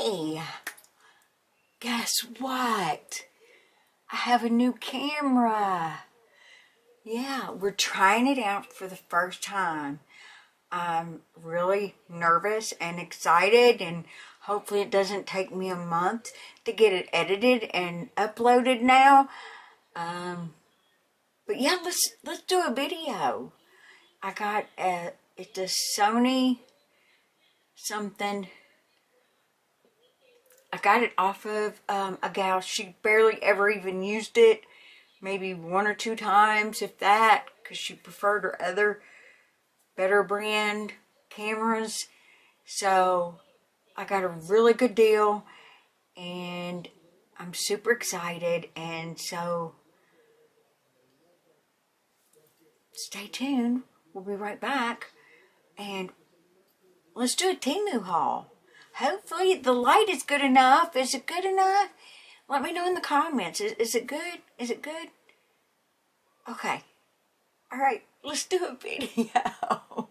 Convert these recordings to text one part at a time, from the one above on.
Hey, guess what? I have a new camera. Yeah, we're trying it out for the first time. I'm really nervous and excited, and hopefully it doesn't take me a month to get it edited and uploaded now. But yeah, let's do a video. I got it's a Sony something. I got it off of a gal. She barely ever even used it. Maybe one or two times, if that, because she preferred her other better brand cameras. So I got a really good deal, and I'm super excited. And so stay tuned. We'll be right back, and let's do a Temu haul. Hopefully the light is good enough. Is it good enough? Let me know in the comments. Is it good? Is it good? Okay. All right. Let's do a video.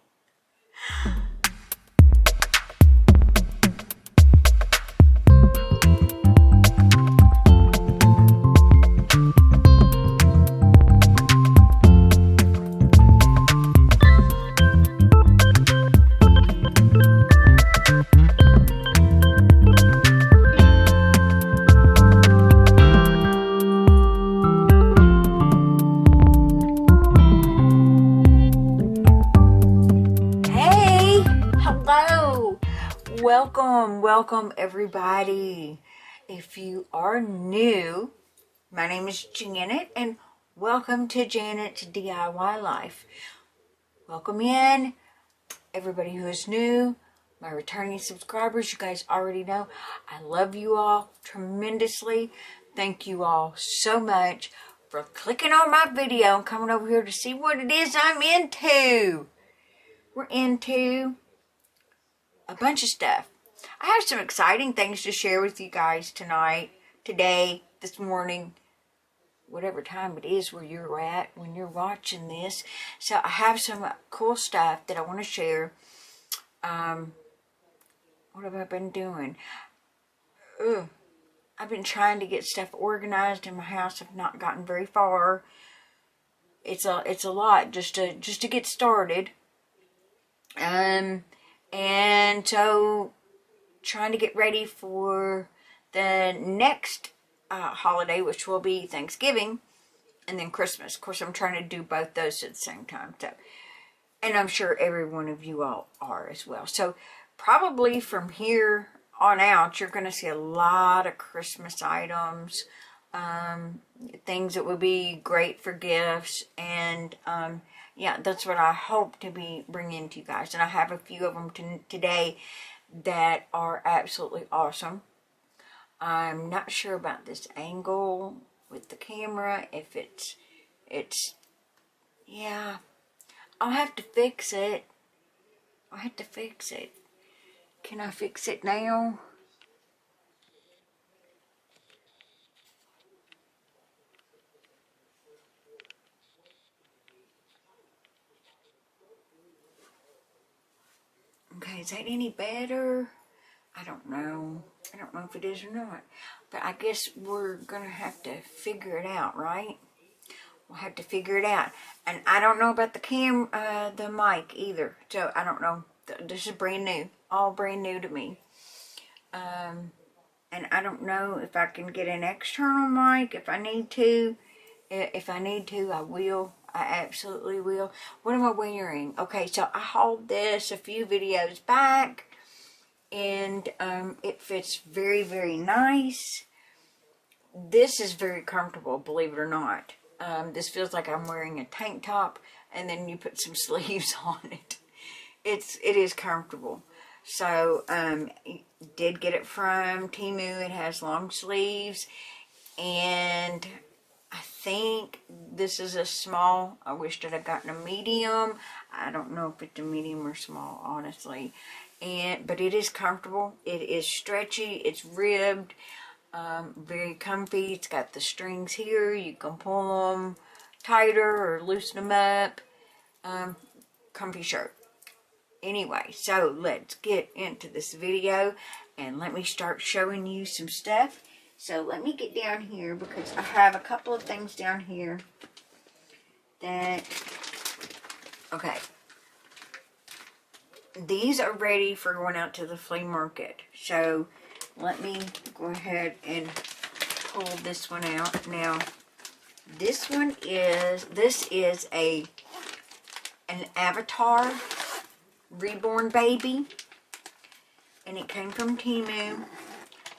Welcome everybody. If you are new, my name is Janet, and welcome to Janet's DIY Life. Welcome in everybody who is new, my returning subscribers. You guys already know I love you all tremendously. Thank you all so much for clicking on my video and coming over here to see what it is I'm into. We're into a bunch of stuff. I have some exciting things to share with you guys tonight, today, this morning, whatever time it is where you're at when you're watching this. So I have some cool stuff that I want to share. What have I been doing? I've been trying to get stuff organized in my house. I've not gotten very far. It's a lot just to get started. And so trying to get ready for the next holiday, which will be Thanksgiving, and then Christmas. Of course, I'm trying to do both those at the same time. So, and I'm sure every one of you all are as well. So probably from here on out, you're going to see a lot of Christmas items, things that would be great for gifts, and yeah, that's what I hope to be bringing to you guys. And I have a few of them today that are absolutely awesome. I'm not sure about this angle with the camera, if it's yeah, I'll have to fix it. Can I fix it now? Okay, is that any better? I don't know. I don't know if it is or not. But I guess we're going to have to figure it out, right? We'll have to figure it out. And I don't know about the mic either. So I don't know. This is brand new. All brand new to me. And I don't know if I can get an external mic if I need to. If I need to, I will. I absolutely will. What am I wearing? Okay, so I hauled this a few videos back, and it fits very, very nice. This is very comfortable, believe it or not. This feels like I'm wearing a tank top, and then you put some sleeves on it. It is comfortable. So, did get it from Temu. It has long sleeves, and I think this is a small. I wish that I'd gotten a medium. I don't know if it's a medium or small, honestly. But it is comfortable. It is stretchy. It's ribbed. Very comfy. It's got the strings here. You can pull them tighter or loosen them up. Comfy shirt. Anyway, so let's get into this video and let me start showing you some stuff. So let me get down here because I have a couple of things down here that, okay, these are ready for going out to the flea market. So let me go ahead and pull this one out. Now, this is an Avatar Reborn baby, and it came from Temu.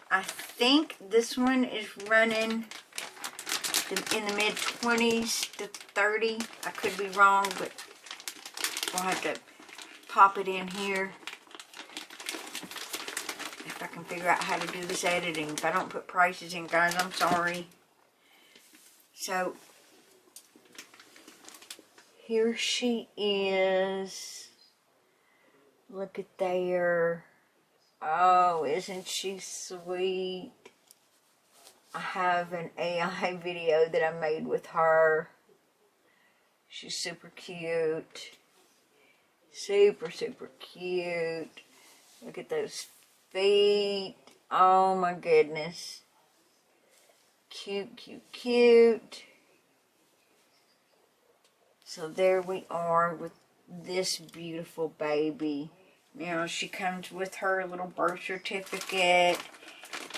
I think this one is running in the mid 20s to 30. I could be wrong, but we'll have to pop it in here if I can figure out how to do this editing. If I don't put prices in, guys, I'm sorry. So here she is. Look at there. Oh, isn't she sweet? I have an AI video that I made with her. She's super cute. Super, super cute. Look at those feet. Oh my goodness. Cute, cute, cute. So there we are with this beautiful baby. Now she comes with her little birth certificate,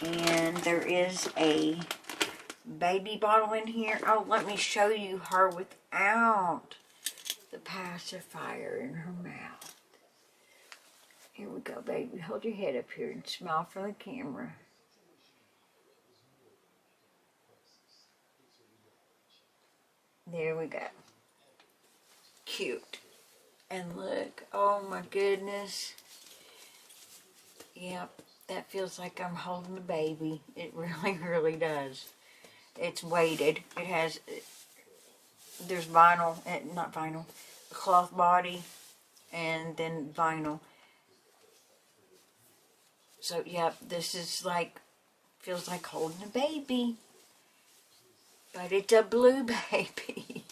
and there is a baby bottle in here. Oh, let me show you her without the pacifier in her mouth. Here we go, baby. Hold your head up here and smile for the camera. There we go. Cute. And look, oh my goodness. Yep, that feels like I'm holding a baby. It really, really does. It's weighted. It has, there's vinyl, not vinyl, a cloth body, and then vinyl. So, yep, this is like, feels like holding a baby. But it's a blue baby.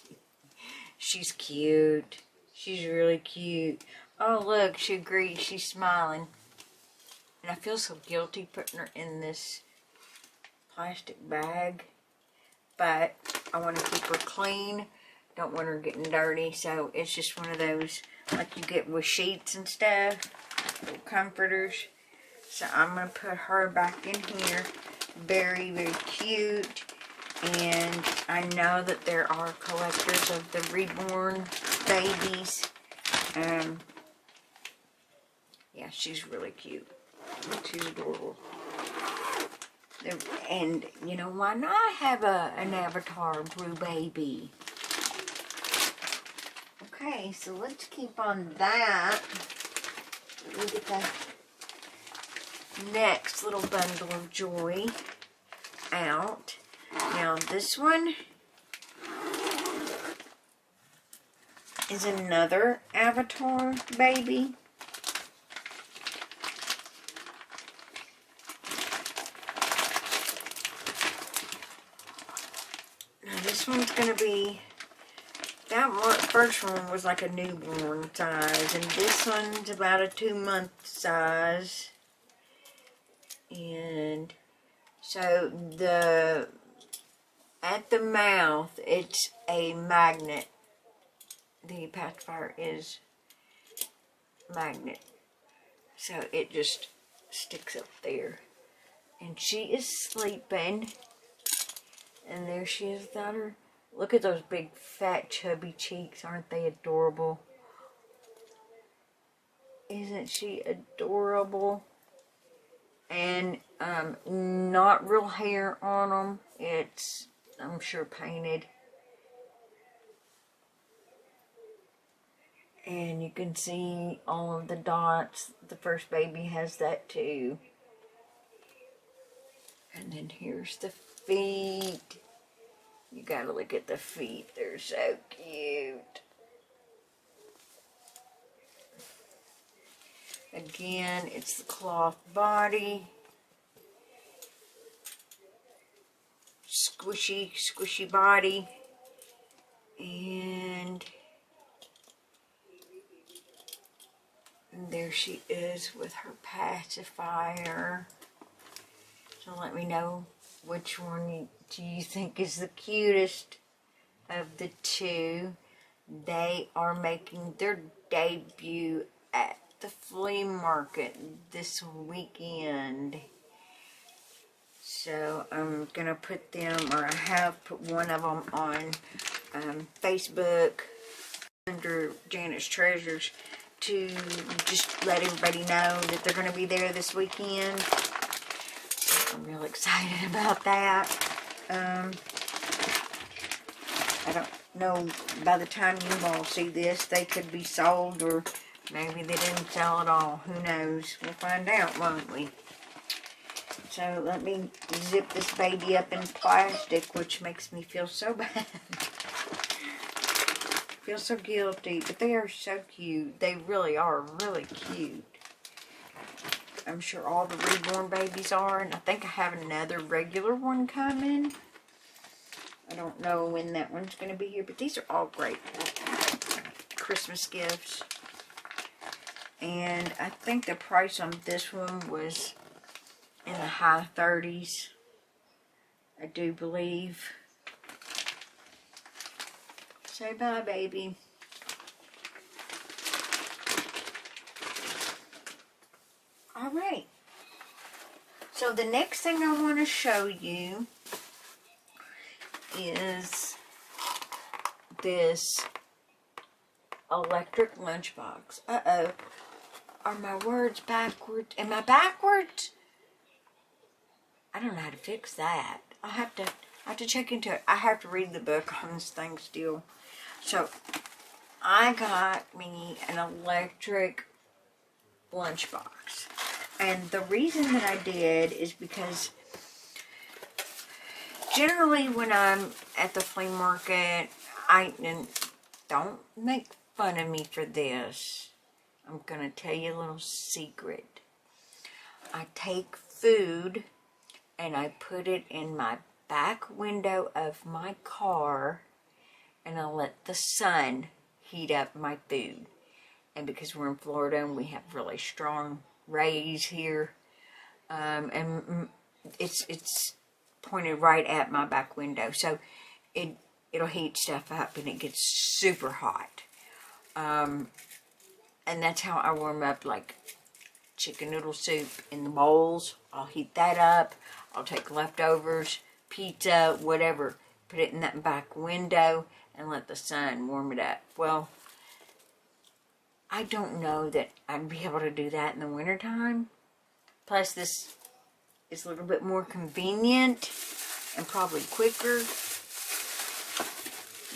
She's cute. She's really cute. Oh, look, she agrees. She's smiling. And I feel so guilty putting her in this plastic bag. But I want to keep her clean. Don't want her getting dirty. So it's just one of those like you get with sheets and stuff. Little comforters. So I'm going to put her back in here. Very, very cute. And I know that there are collectors of the reborn babies. Yeah, she's really cute. She's adorable. And, you know, why not have an Avatar blue baby? Okay, so let's keep on that. Let me get the next little bundle of joy out. Now, this one is another Avatar baby. Now, this one's going to be, that one, first one was like a newborn size, and this one's about a 2-month size. And so at the mouth, it's a magnet. The pacifier is magnet. So it just sticks up there. And she is sleeping. And there she is without her. Look at those big, fat, chubby cheeks. Aren't they adorable? Isn't she adorable? And not real hair on them. It's, I'm sure, painted. And you can see all of the dots. The first baby has that too. And then here's the feet. You gotta look at the feet. They're so cute. Again, it's the cloth body. Squishy, squishy body. And And there she is with her pacifier. So let me know which one do you think is the cutest of the two. They are making their debut at the flea market this weekend. So I'm gonna put them, or I have put one of them on Facebook under Janet's Treasures to just let everybody know that they're gonna be there this weekend. So I'm real excited about that. I don't know, by the time you all see this, they could be sold, or maybe they didn't sell at all. Who knows? We'll find out, won't we? So let me zip this baby up in plastic, which makes me feel so bad. Feel so guilty, but they are so cute. They really are really cute. I'm sure all the reborn babies are, and I think I have another regular one coming. I don't know when that one's going to be here, but these are all great Christmas gifts. And I think the price on this one was in the high 30s, I do believe. Say bye, baby. Alright. So the next thing I want to show you is this electric lunchbox. Uh-oh. Are my words backwards? Am I backwards? I don't know how to fix that. I have to check into it. I have to read the book on this thing still. So, I got me an electric lunchbox. And the reason that I did is because generally when I'm at the flea market, don't make fun of me for this. I'm going to tell you a little secret. I take food and I put it in my back window of my car, and I let the sun heat up my food. And because we're in Florida and we have really strong rays here, and it's pointed right at my back window, so it'll heat stuff up and it gets super hot. And that's how I warm up, like chicken noodle soup in the bowls. I'll heat that up. I'll take leftovers, pizza, whatever, put it in that back window and let the sun warm it up. Well, I don't know that I'd be able to do that in the wintertime. Plus, this is a little bit more convenient and probably quicker.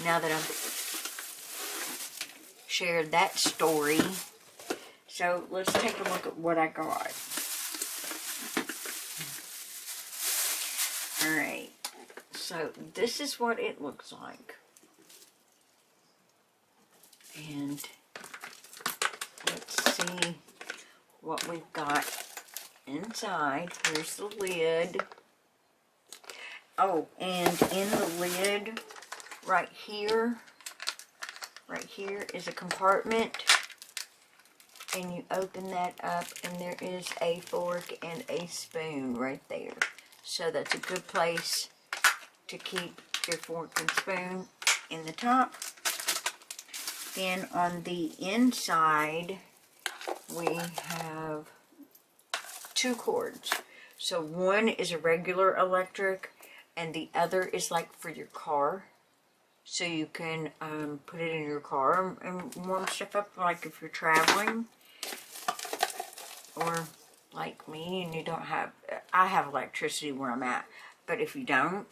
Now that I've shared that story. So, let's take a look at what I got. Alright, so this is what it looks like. And let's see what we've got inside. Here's the lid. Oh, and in the lid, right here is a compartment. And you open that up and there is a fork and a spoon right there. So that's a good place to keep your fork and spoon in the top. Then on the inside, we have two cords. So one is a regular electric and the other is like for your car. So you can put it in your car and warm stuff up, like if you're traveling. Or like me and you don't have, I have electricity where I'm at, but if you don't,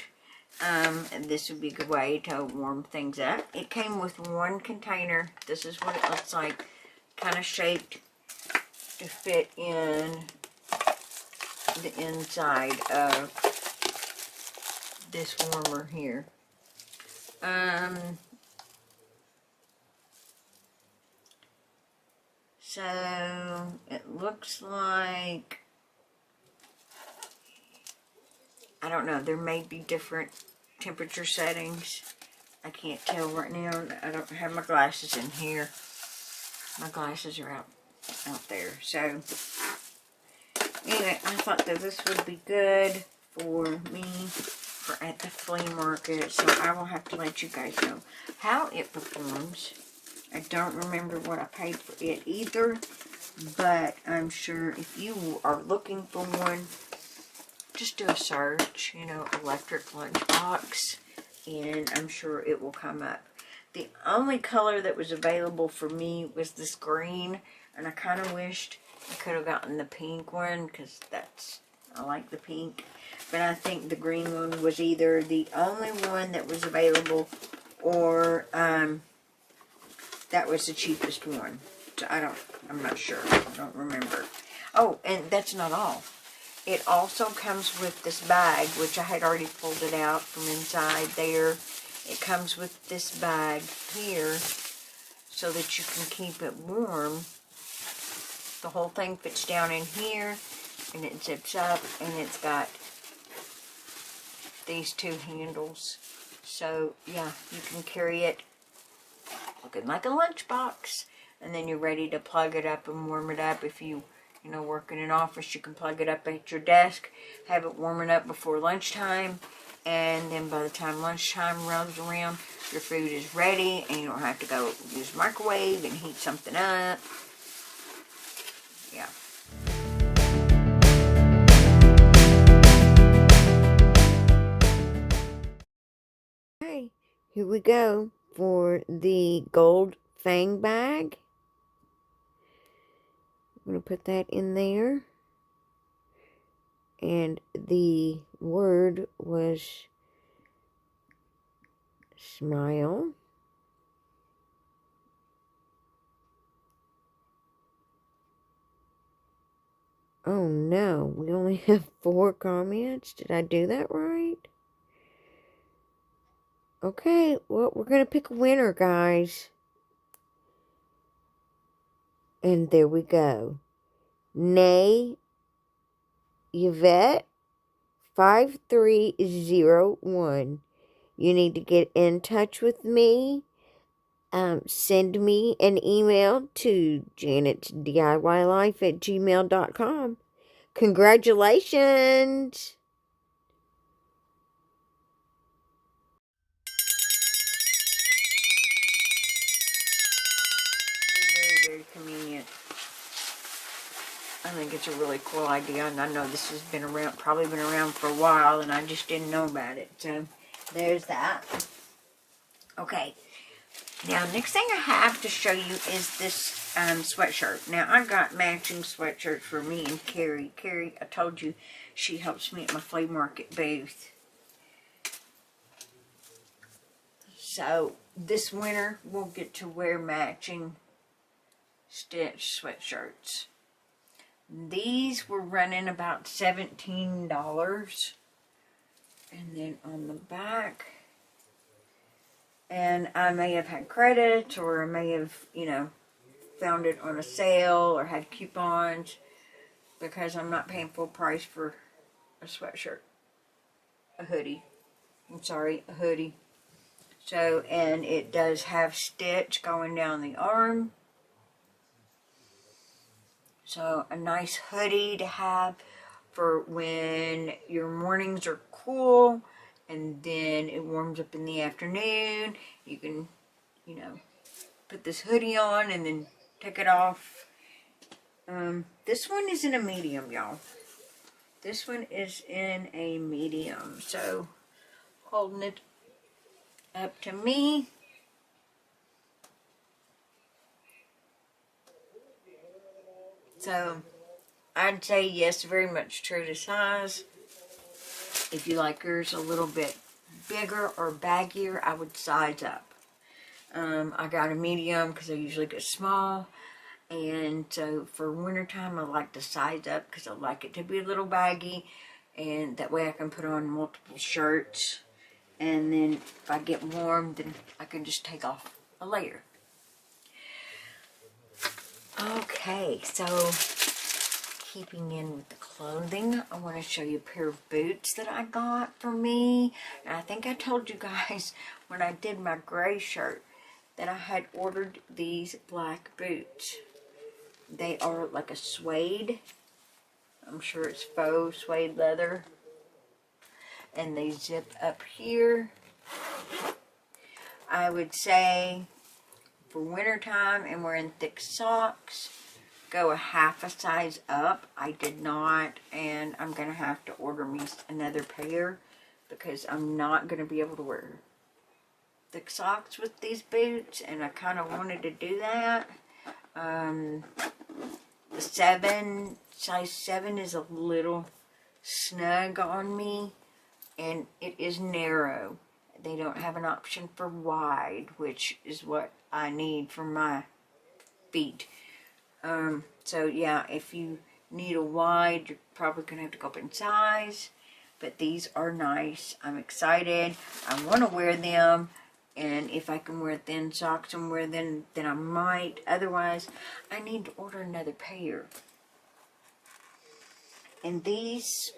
this would be a good way to warm things up. It came with one container. This is what it looks like, kind of shaped to fit in the inside of this warmer here. So it looks like, I don't know, there may be different temperature settings. I can't tell right now. I don't have my glasses in here. My glasses are out out there. So anyway, I thought that this would be good for me for at the flea market. So I will have to let you guys know how it performs. I don't remember what I paid for it either, but I'm sure if you are looking for one, just do a search, you know, electric lunchbox, and I'm sure it will come up. The only color that was available for me was this green, and I kind of wished I could have gotten the pink one, because I like the pink. But I think the green one was either the only one that was available, or that was the cheapest one. So I'm not sure. I don't remember. Oh, and that's not all. It also comes with this bag, which I had already pulled it out from inside there. It comes with this bag here so that you can keep it warm. The whole thing fits down in here, and it zips up, and it's got these two handles. So, yeah, you can carry it looking like a lunchbox, and then you're ready to plug it up and warm it up. If you work in an office, you can plug it up at your desk, have it warming up before lunchtime, and then by the time lunchtime rolls around, your food is ready, and you don't have to go use the microwave and heat something up. Yeah. Okay, here we go for the Gold Fang Bag. I'm going to put that in there. And the word was smile. Oh no, we only have 4 comments. Did I do that right? Okay, well, we're going to pick a winner, guys. And there we go. Nay Yvette 5301. You need to get in touch with me. Send me an email to janetsdiylife@gmail.com. Congratulations! Very, very convenient. I think it's a really cool idea, and I know this has been around, probably been around for a while, and I just didn't know about it. So, there's that. Okay. Now, next thing I have to show you is this sweatshirt. Now, I got matching sweatshirts for me and Carrie. Carrie, I told you, she helps me at my flea market booth. So, this winter, we'll get to wear matching stitched sweatshirts. These were running about $17. And then on the back, and I may have had credit, or I may have, found it on a sale or had coupons, because I'm not paying full price for a sweatshirt. A hoodie. I'm sorry, a hoodie. So, and it does have stitch going down the arm. So, a nice hoodie to have for when your mornings are cool, and then it warms up in the afternoon. You can, put this hoodie on and then take it off. This one is in a medium, y'all. This one is in a medium. So, holding it up to me. So, I'd say yes, very much true to size. If you like yours a little bit bigger or baggier, I would size up. I got a medium because I usually get small. And so for wintertime, I like to size up because I like it to be a little baggy. And that way I can put on multiple shirts. And then if I get warm, then I can just take off a layer. Okay, so keeping in with the clothing, I want to show you a pair of boots that I got for me. And I think I told you guys when I did my gray shirt that I had ordered these black boots. They are like a suede. I'm sure it's faux suede leather. And they zip up here. I would say for wintertime and wearing thick socks, go a half a size up. I did not, and I'm going to have to order me another pair because I'm not going to be able to wear thick socks with these boots, and I kind of wanted to do that. The size 7 is a little snug on me, and it is narrow. They don't have an option for wide, which is what I need for my feet. So yeah, if you need a wide, you're probably going to have to go up in size. But these are nice. I'm excited. I want to wear them. And if I can wear thin socks and wear them, then I might. Otherwise, I need to order another pair. And these,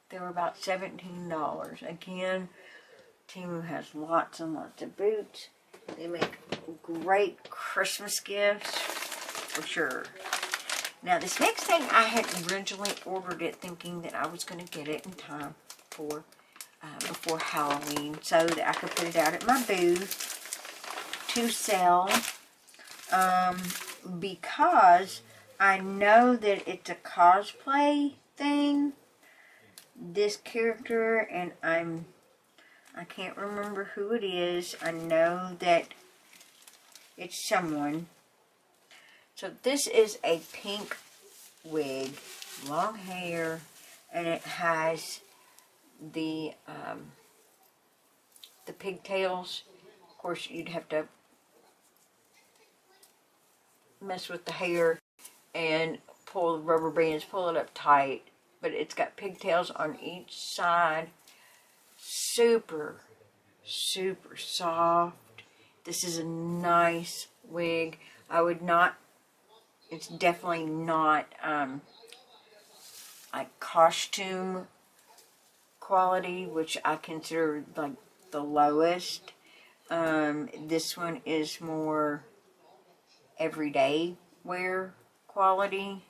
they were about $17. Again, Temu has lots and lots of boots. They make great Christmas gifts, for sure. Now, this next thing, I had originally ordered it thinking that I was going to get it in time for before Halloween, so that I could put it out at my booth to sell, because I know that it's a cosplay thing, this character, and I can't remember who it is. I know that it's someone. So this is a pink wig, long hair, and it has the pigtails. Of course, you'd have to mess with the hair and pull the rubber bands, pull it up tight. But it's got pigtails on each side. Super, super soft. This is a nice wig. I would not, it's definitely not like costume quality, which I consider like the lowest. This one is more everyday wear quality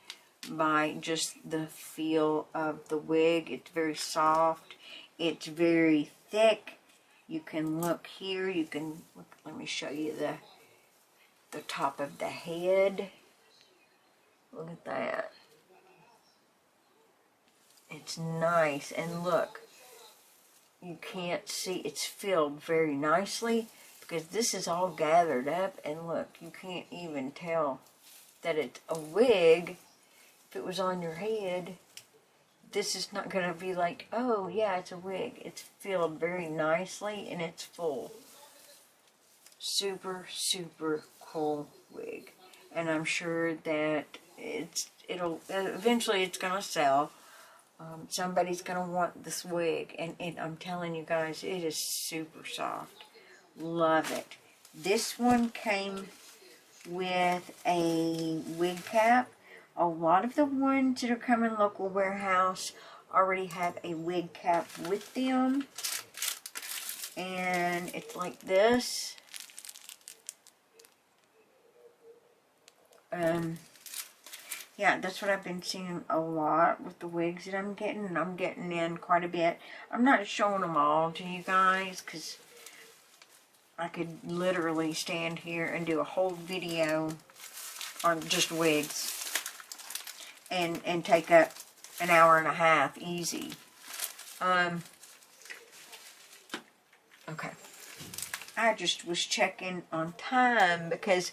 by just the feel of the wig. It's very soft. It's very thick. You can look here. You can look, let me show you the top of the head. Look at that. It's nice. And look, you can't see, it's filled very nicely because this is all gathered up, and look, you can't even tell that it's a wig. If it was on your head, this is not going to be like, oh yeah, it's a wig. It's filled very nicely and it's full. Super, super cool wig. And I'm sure that it'll eventually it's going to sell. Somebody's going to want this wig, and I'm telling you guys, it is super soft. Love it. This one came with a wig cap. A lot of the ones that are coming local warehouse already have a wig cap with them. And it's like this. Yeah, that's what I've been seeing a lot with the wigs that I'm getting. And I'm getting in quite a bit. I'm not showing them all to you guys because I could literally stand here and do a whole video on just wigs. And take up an hour and a half easy. Okay. I just was checking on time because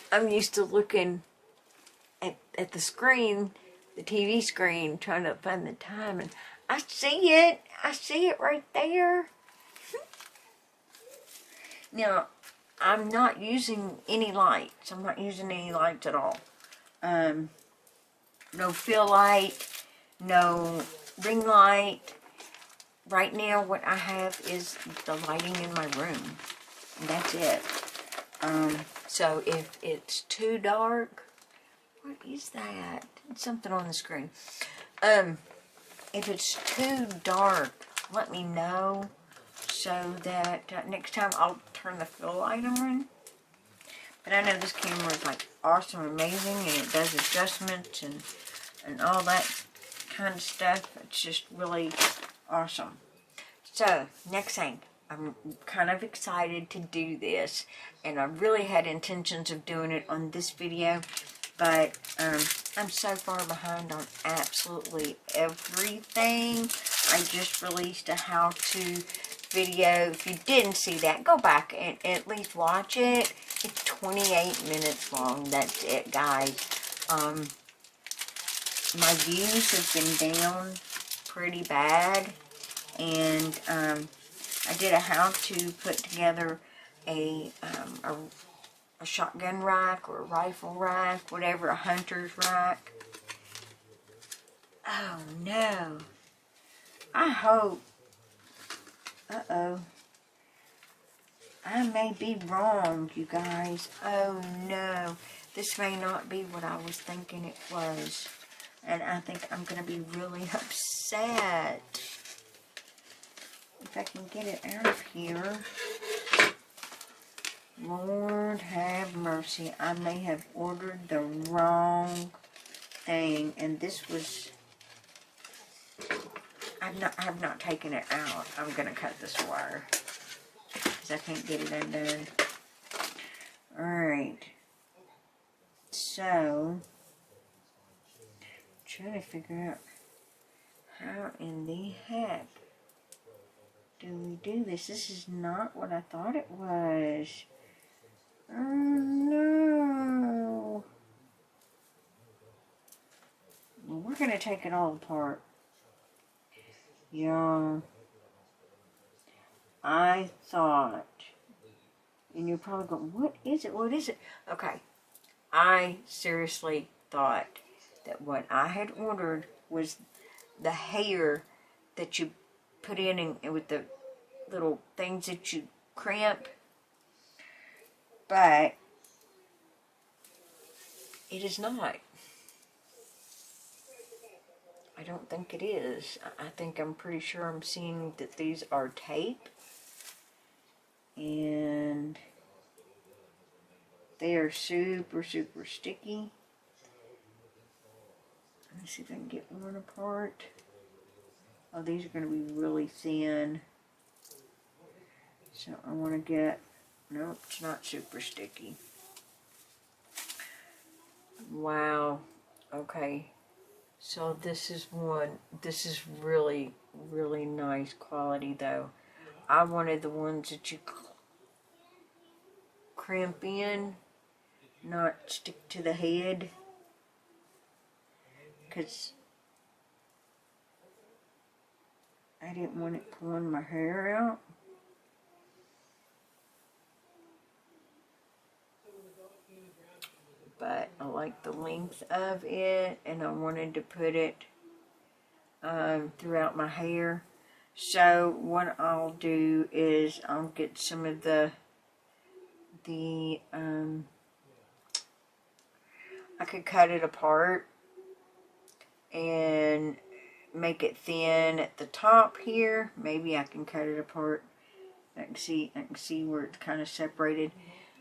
I'm used to looking at the screen, the TV screen, trying to find the time, and I see it. I see it right there. Now, I'm not using any lights. I'm not using any lights at all. No fill light, no ring light. Right now, what I have is the lighting in my room. And that's it. So if it's too dark, what is that? It's something on the screen. If it's too dark, let me know so that next time I'll turn the fill light on. But I know this camera is like awesome, amazing, and it does adjustments and all that kind of stuff. It's just really awesome. So, next thing, I'm kind of excited to do this, and I really had intentions of doing it on this video, but I'm so far behind on absolutely everything. I just released a how-to video. If you didn't see that, go back and at least watch it. It's 28 minutes long. That's it, guys. My views have been down pretty bad, and I did a how-to put together a shotgun rack or a rifle rack, whatever, a hunter's rack. Oh no. I hope, I may be wrong, you guys. Oh no, this may not be what I was thinking it was. And I think I'm going to be really upset. If I can get it out of here. Lord have mercy. I may have ordered the wrong thing. And this was... I have not taken it out. I'm going to cut this wire, because I can't get it undone. Alright. So... trying to figure out how in the heck do we do this. This is not what I thought it was. Oh no. Well, we're going to take it all apart. Yeah. I thought, and you're probably going, what is it? What is it? Okay. I seriously thought that what I had ordered was the hair that you put in and with the little things that you crimp, but it is not. I don't think it is. I think I'm pretty sure I'm seeing that these are tape, and they are super, super sticky. Let me see if I can get one apart. Oh, these are going to be really thin. So I want to get... Nope, it's not super sticky. Wow. Okay. So this is one. This is really, really nice quality though. I wanted the ones that you crimp in, not stick to the head. Because I didn't want it pulling my hair out. But I like the length of it, and I wanted to put it throughout my hair. So what I'll do is I'll get some of the I could cut it apart and make it thin at the top here. Maybe I can cut it apart. I can see where it's kind of separated.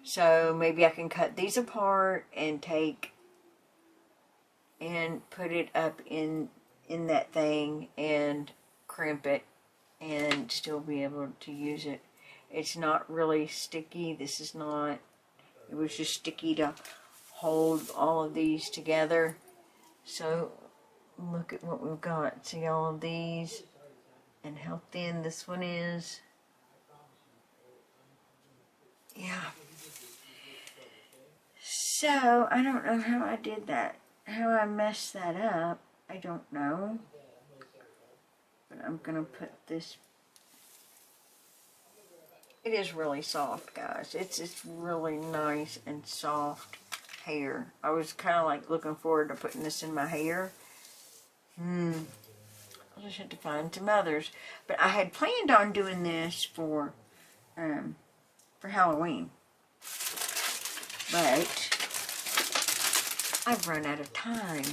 So maybe I can cut these apart and take and put it up in that thing and crimp it and still be able to use it. It's not really sticky. This is not. It was just sticky to hold all of these together. So look at what we've got. See all of these and how thin this one is. Yeah. So I don't know how I did that. How I messed that up, I don't know. But I'm going to put this. It is really soft, guys. It's really nice and soft hair. I was kind of like looking forward to putting this in my hair. I just had to find some others. But I had planned on doing this for Halloween. But I've run out of time.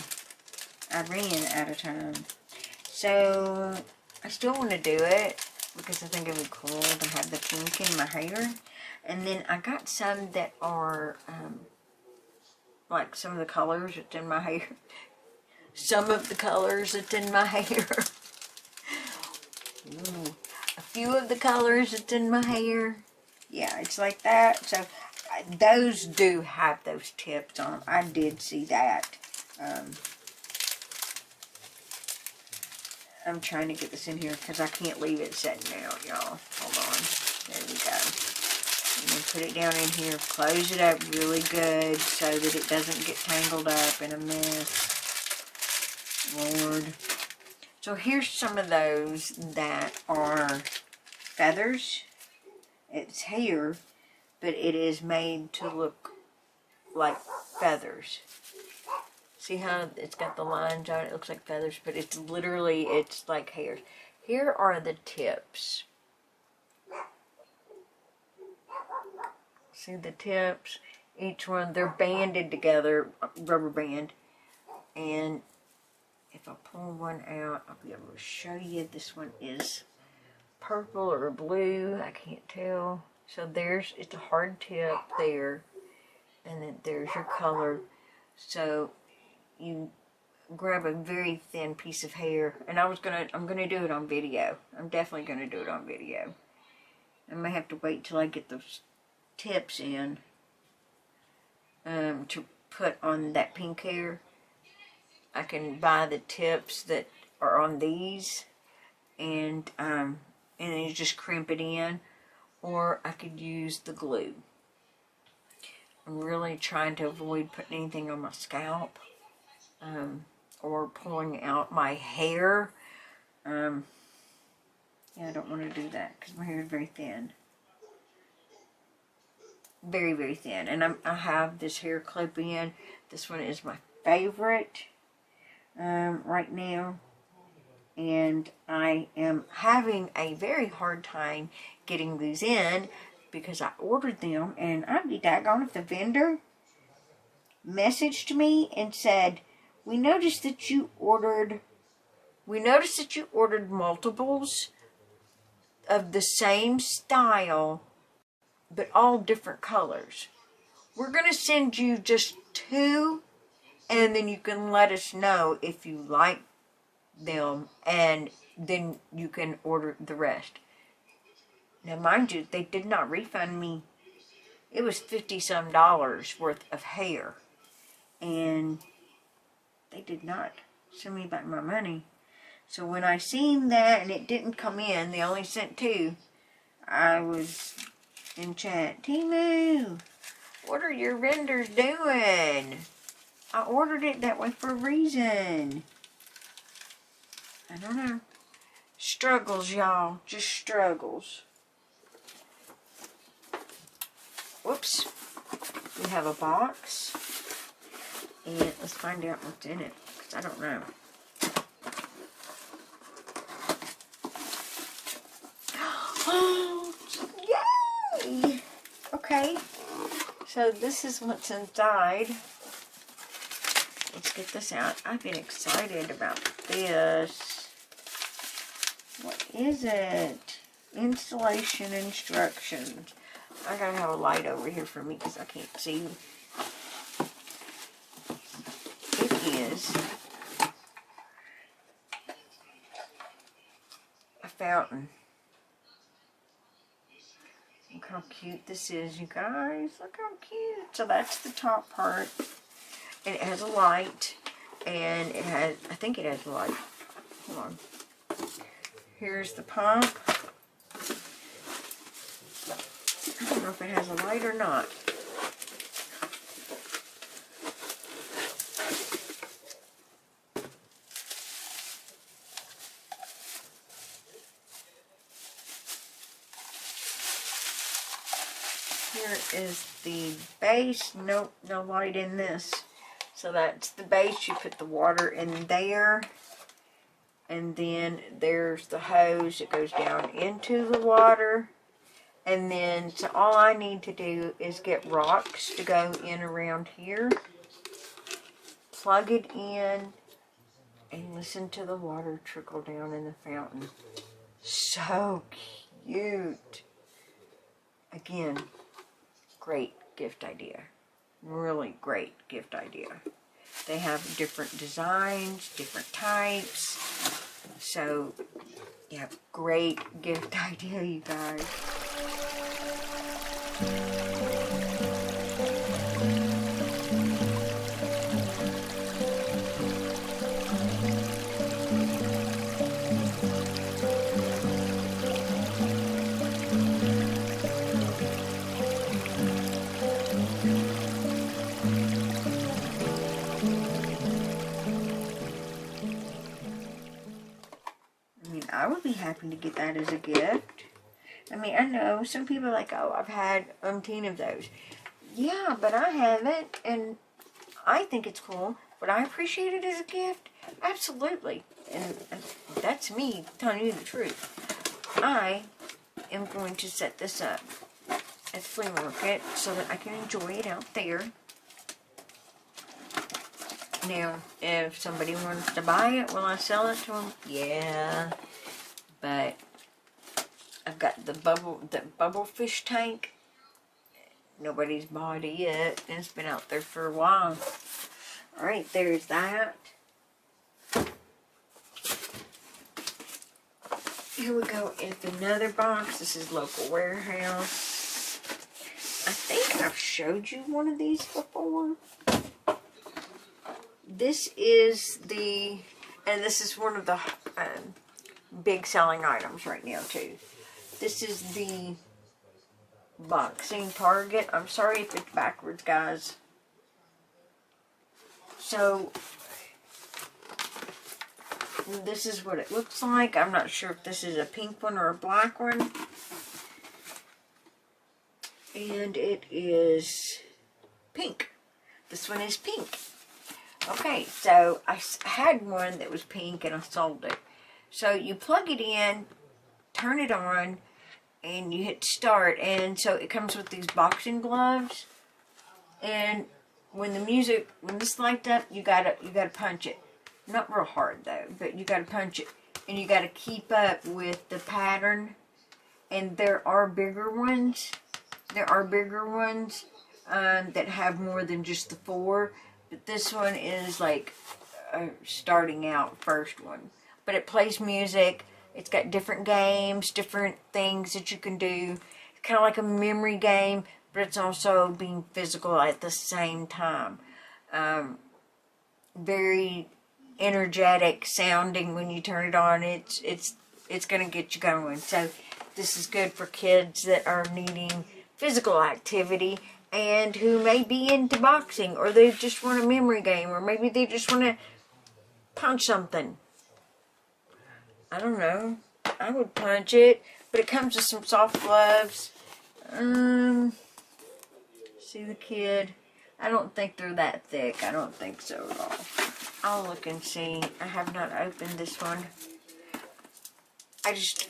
I ran out of time. So I still want to do it because I think it would be cool to have the pink in my hair. And then I got some that are like some of the colors that's in my hair. Some of the colors that's in my hair. Ooh, a few of the colors that's in my hair. Yeah, it's like that. So those do have those tips on them. I did see that. I'm trying to get this in here because I can't leave it setting out, y'all. Hold on. There we go. And then put it down in here. Close it up really good so that it doesn't get tangled up in a mess. Lord. So here's some of those that are feathers. It's hair, but it is made to look like feathers. See how it's got the lines on it? It looks like feathers, but it's literally, it's like hairs. Here are the tips. See the tips? Each one, they're banded together, rubber band. And if I pull one out, I'll be able to show you. This one is purple or blue. I can't tell. So there's, it's a hard tip there. And then there's your color. So you grab a very thin piece of hair. And I'm gonna do it on video. I'm definitely gonna do it on video. I may have to wait till I get those tips in to put on that pink hair. I can buy the tips that are on these and then you just crimp it in, or I could use the glue. I'm really trying to avoid putting anything on my scalp or pulling out my hair. Yeah, I don't want to do that because my hair is very thin. Very, very thin. And I have this hair clip in. This one is my favorite right now. And I am having a very hard time getting these in because I ordered them, and I'd be daggone if the vendor messaged me and said, we noticed that you ordered multiples of the same style, but all different colors. We're going to send you just 2, and then you can let us know if you like them, and then you can order the rest. Now, mind you, they did not refund me. It was $50-some worth of hair, and they did not send me back my money. So when I seen that and it didn't come in, they only sent 2, I was in chat, Temu, what are your vendors doing? I ordered it that way for a reason. I don't know. Struggles, y'all. Just struggles. Whoops. We have a box. And let's find out what's in it, because I don't know. Oh, yay! Okay. So this is what's inside. Let's get this out. I've been excited about this. What is it? Installation instructions. I gotta have a light over here for me because I can't see. It is a fountain. Look how cute this is, you guys. Look how cute. So that's the top part. And it has a light. And it has, I think it has a light. Hold on. Here's the pump. I don't know if it has a light or not. Here is the base. Nope, no light in this. So that's the base. You put the water in there. And then there's the hose that goes down into the water. And then, so all I need to do is get rocks to go in around here. Plug it in. And listen to the water trickle down in the fountain. So cute. Again, great gift idea. Really great gift idea. They have different designs, different types. So, yeah, great gift idea, you guys. I would be happy to get that as a gift. I mean, I know some people are like, oh, I've had umpteen of those. Yeah, but I haven't, and I think it's cool. But I appreciate it as a gift. Absolutely. And that's me telling you the truth. I am going to set this up at the flea market so that I can enjoy it out there. Now, if somebody wants to buy it, will I sell it to them? Yeah. But I've got the bubble fish tank. Nobody's bought it yet. It's been out there for a while. Alright, there's that. Here we go with another box. This is Local Warehouse. I think I've showed you one of these before. This is the, and this is one of the big selling items right now too. This is the boxing target. I'm sorry if it's backwards, guys. So, this is what it looks like. I'm not sure if this is a pink one or a black one. And it is pink. This one is pink. Okay, so I had one that was pink and I sold it. So you plug it in, turn it on, and you hit start. And so it comes with these boxing gloves. And when this lights up, you gotta punch it. Not real hard though, but you gotta punch it. And you gotta keep up with the pattern. And there are bigger ones. That have more than just the 4. But this one is like starting out first one. But it plays music. It's got different games, different things that you can do. It's kind of like a memory game, but it's also being physical at the same time. Very energetic sounding when you turn it on. It's going to get you going. So this is good for kids that are needing physical activity and who may be into boxing, or they just want a memory game, or maybe they just want to punch something. I don't know. I would punch it, but it comes with some soft gloves. See the kid? I don't think they're that thick. I don't think so at all. I'll look and see. I have not opened this one. I just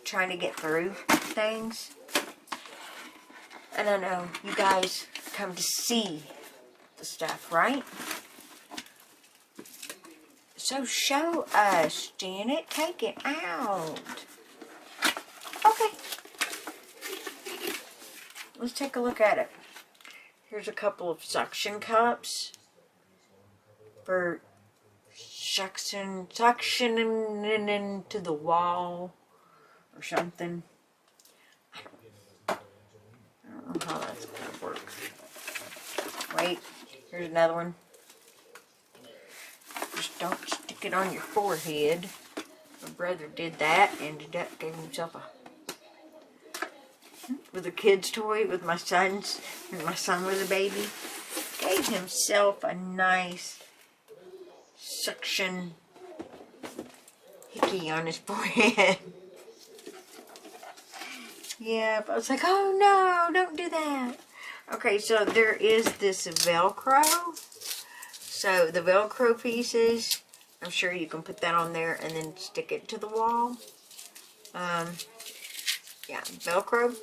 trying to get through things. And I know you guys come to see the stuff, right? So show us, Janet. Take it out. Okay. Let's take a look at it. Here's a couple of suction cups for suctioning into the wall or something. I don't know how that's going to work. Wait, here's another one. Just don't stick it on your forehead. My brother did that, ended up giving himself with a kid's toy with my son's, when my son was a baby. Gave himself a nice suction hickey on his forehead. Yeah, but I was like, oh no, don't do that. Okay, so there is this Velcro. So the Velcro pieces, I'm sure you can put that on there and then stick it to the wall. Yeah, Velcro.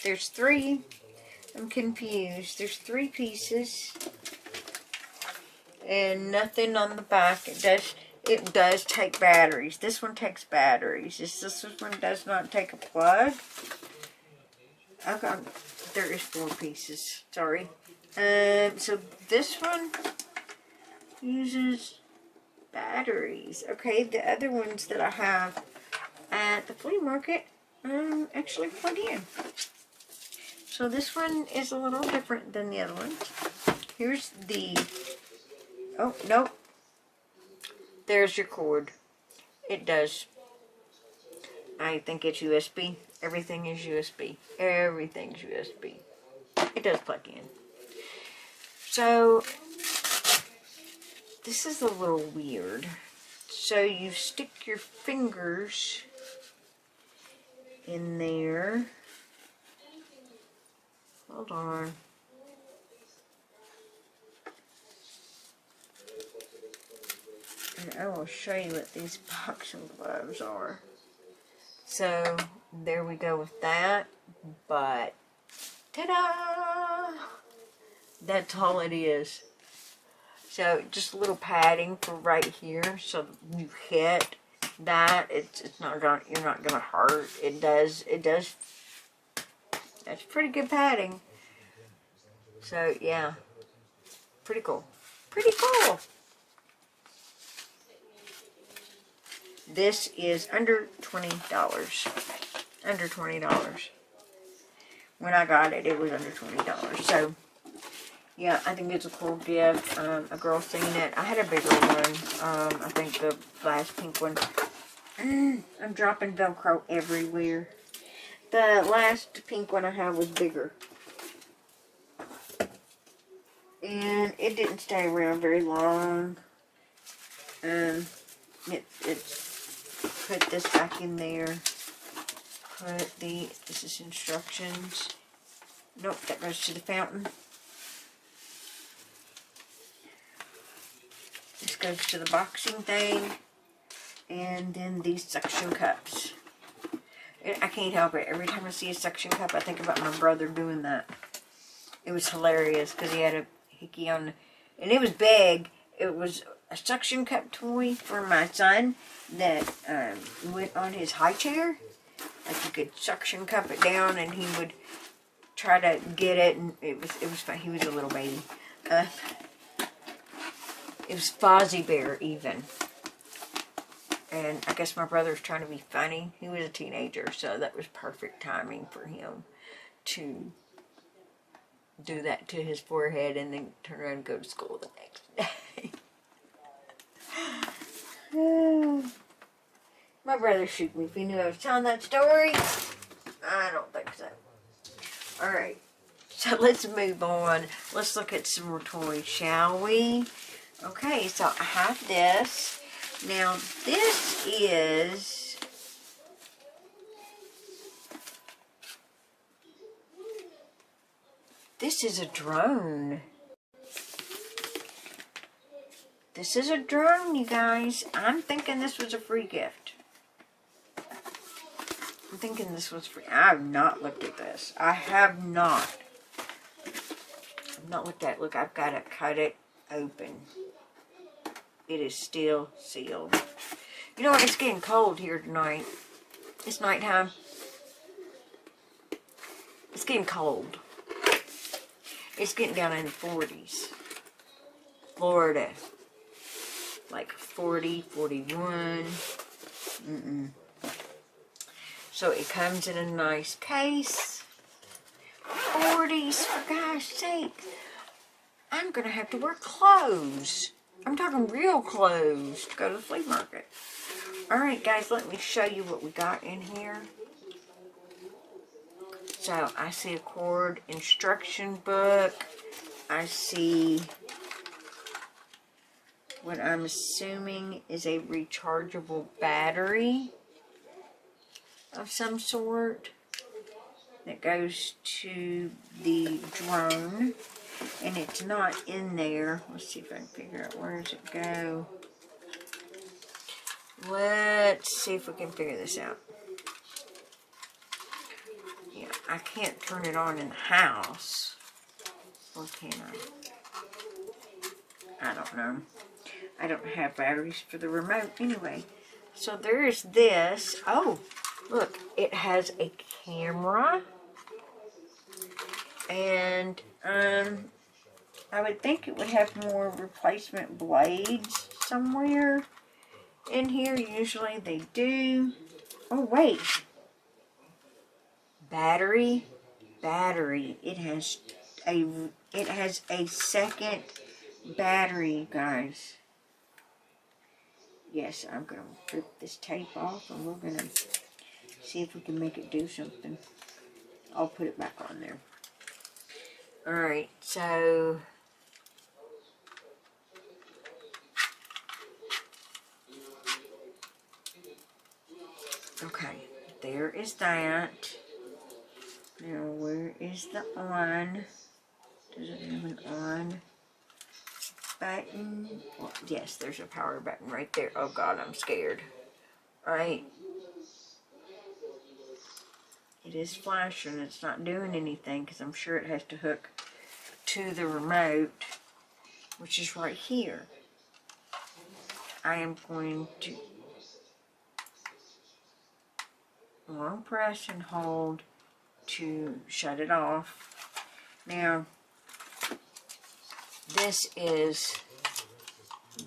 There's 3. I'm confused. There's 3 pieces. And nothing on the back. It does take batteries. This one takes batteries. This one does not take a plug. Okay, there is 4 pieces. Sorry. So this one uses batteries. Okay, the other ones that I have at the flea market actually plug in. So this one is a little different than the other ones. Here's the... Oh, nope. There's your cord. It does. I think it's USB. Everything is USB. Everything's USB. It does plug in. So, this is a little weird. So you stick your fingers in there. Hold on. And I will show you what these boxing gloves are. So, there we go with that. But, ta-da! That's all it is. So, just a little padding for right here. So, you hit that. It's not gonna, you're not gonna hurt. It does. That's pretty good padding. So, yeah. Pretty cool. Pretty cool. This is under $20. Under $20. When I got it, it was under $20. So, yeah, I think it's a cool gift. A girl seen it. I had a bigger one. I think the last pink one. I'm dropping Velcro everywhere. The last pink one I had was bigger. And it didn't stay around very long. It's put this back in there. This is instructions. Nope, that goes to the fountain. This goes to the boxing thing. And then these suction cups. I can't help it. Every time I see a suction cup, I think about my brother doing that. It was hilarious because he had a hickey on, and it was big. It was a suction cup toy for my son that went on his high chair. Like you could suction cup it down, and he would try to get it, and it was fun. He was a little baby. It was Fozzie Bear even. And I guess my brother was trying to be funny. He was a teenager, so that was perfect timing for him to do that to his forehead and then turn around and go to school the next day. My brother shoot me if he knew I was telling that story. I don't think so. Alright, so let's move on. Let's look at some more toys, shall we? Okay, so I have this. Now, this is a drone. This is a drone, you guys. I'm thinking this was a free gift. I'm thinking this was free. I have not looked at this. I have not. I've not looked at it. Look, I've got to cut it open. It is still sealed. You know what? It's getting cold here tonight. It's nighttime. It's getting cold. It's getting down in the 40s. Florida. Like 40, 41. So it comes in a nice case. 40s, for gosh sake. I'm going to have to wear clothes. I'm talking real clothes to go to the flea market. Alright guys, let me show you what we got in here. So, I see a cord instruction book. I see what I'm assuming is a rechargeable battery of some sort that goes to the drone. And it's not in there. Let's see if I can figure out where does it go. Let's see if we can figure this out. Yeah, I can't turn it on in the house. Or can I? I don't know. I don't have batteries for the remote anyway. So there's this. Oh, look. It has a camera. And I would think it would have more replacement blades somewhere in here. Usually they do. Oh wait, battery. It has a second battery, guys. Yes, I'm gonna rip this tape off, and we're gonna see if we can make it do something. I'll put it back on there. All right, so okay, there is that. Now, where is the on? Does it have an on button? Well, yes, there's a power button right there. Oh God, I'm scared. All right. It is flashing. It's not doing anything because I'm sure it has to hook to the remote, which is right here. I am going to long press and hold to shut it off. Now, this is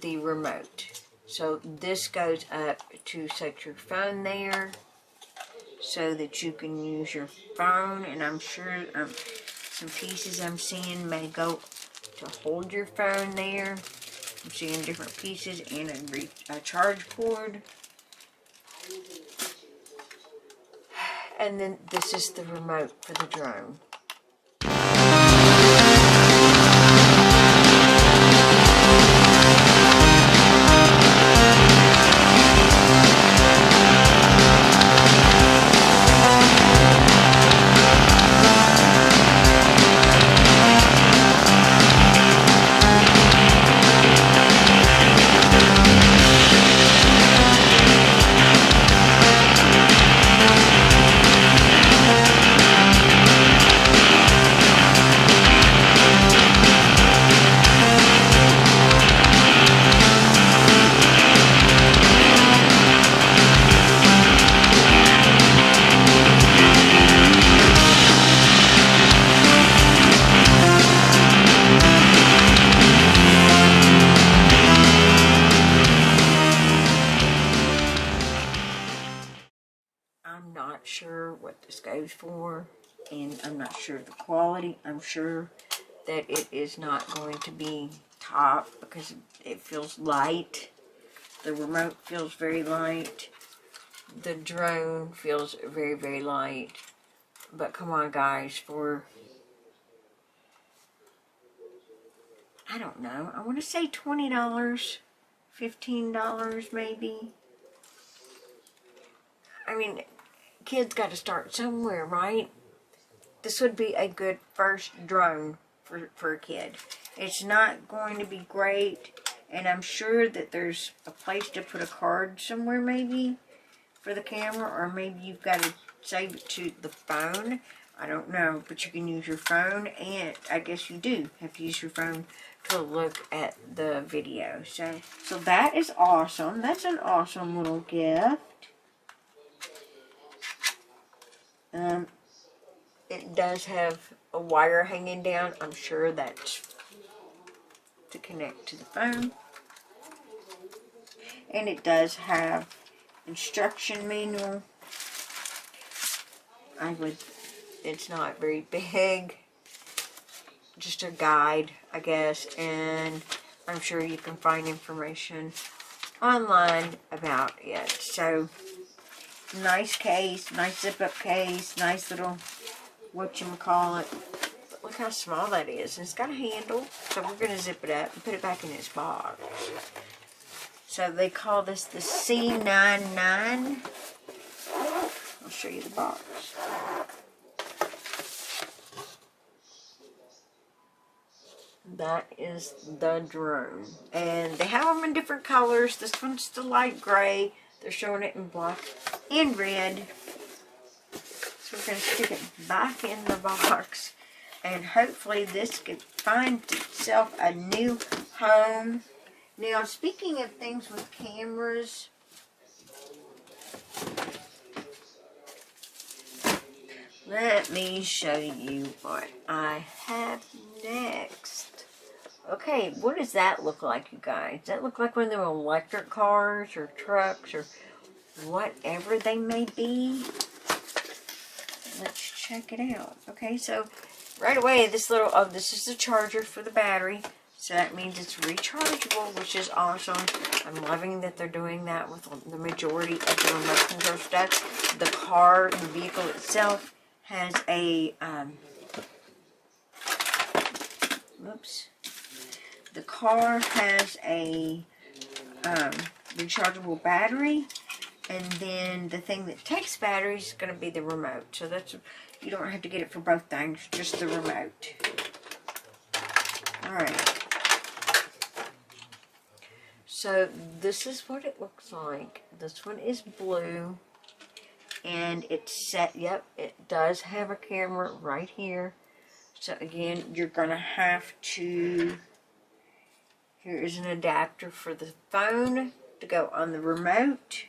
the remote. So this goes up to set your phone there so that you can use your phone. And I'm sure some pieces I'm seeing may go to hold your phone there. I'm seeing different pieces and a charge cord. And then this is the remote for the drone. I'm not sure what this goes for, and I'm not sure the quality. I'm sure that it is not going to be top because it feels light. The remote feels very light. The drone feels very, very light. But come on, guys, for, I don't know, I want to say $20, $15 maybe. I mean, kids got to start somewhere, right? This would be a good first drone for a kid. It's not going to be great, and I'm sure that there's a place to put a card somewhere maybe for the camera, or maybe you've got to save it to the phone. I don't know, but you can use your phone, and I guess you do have to use your phone to look at the video. So that is awesome. That's an awesome little gift. It does have a wire hanging down. I'm sure that's to connect to the phone. And it does have instruction manual. It's not very big. Just a guide, I guess. And I'm sure you can find information online about it. So, nice case, nice zip-up case, nice little whatchamacallit. But look how small that is. And it's got a handle. So we're going to zip it up and put it back in its box. So they call this the C99. I'll show you the box. That is the drone. And they have them in different colors. This one's the light gray. They're showing it in black and red. So we're going to stick it back in the box. And hopefully this can find itself a new home. Now, speaking of things with cameras, Let me show you what I have next. Okay, what does that look like, you guys? Does that look like one of them electric cars or trucks or whatever they may be? Let's check it out. Okay, so right away, this little, oh, this is the charger for the battery. So that means it's rechargeable, which is awesome. I'm loving that they're doing that with the majority of the remote control stuff. The car, the vehicle itself, has a, oops. The car has a rechargeable battery. And then the thing that takes batteries is going to be the remote. So that's, you don't have to get it for both things, just the remote. Alright. So this is what it looks like. This one is blue. And it's set, yep, it does have a camera right here. So again, you're going to have to, here is an adapter for the phone to go on the remote.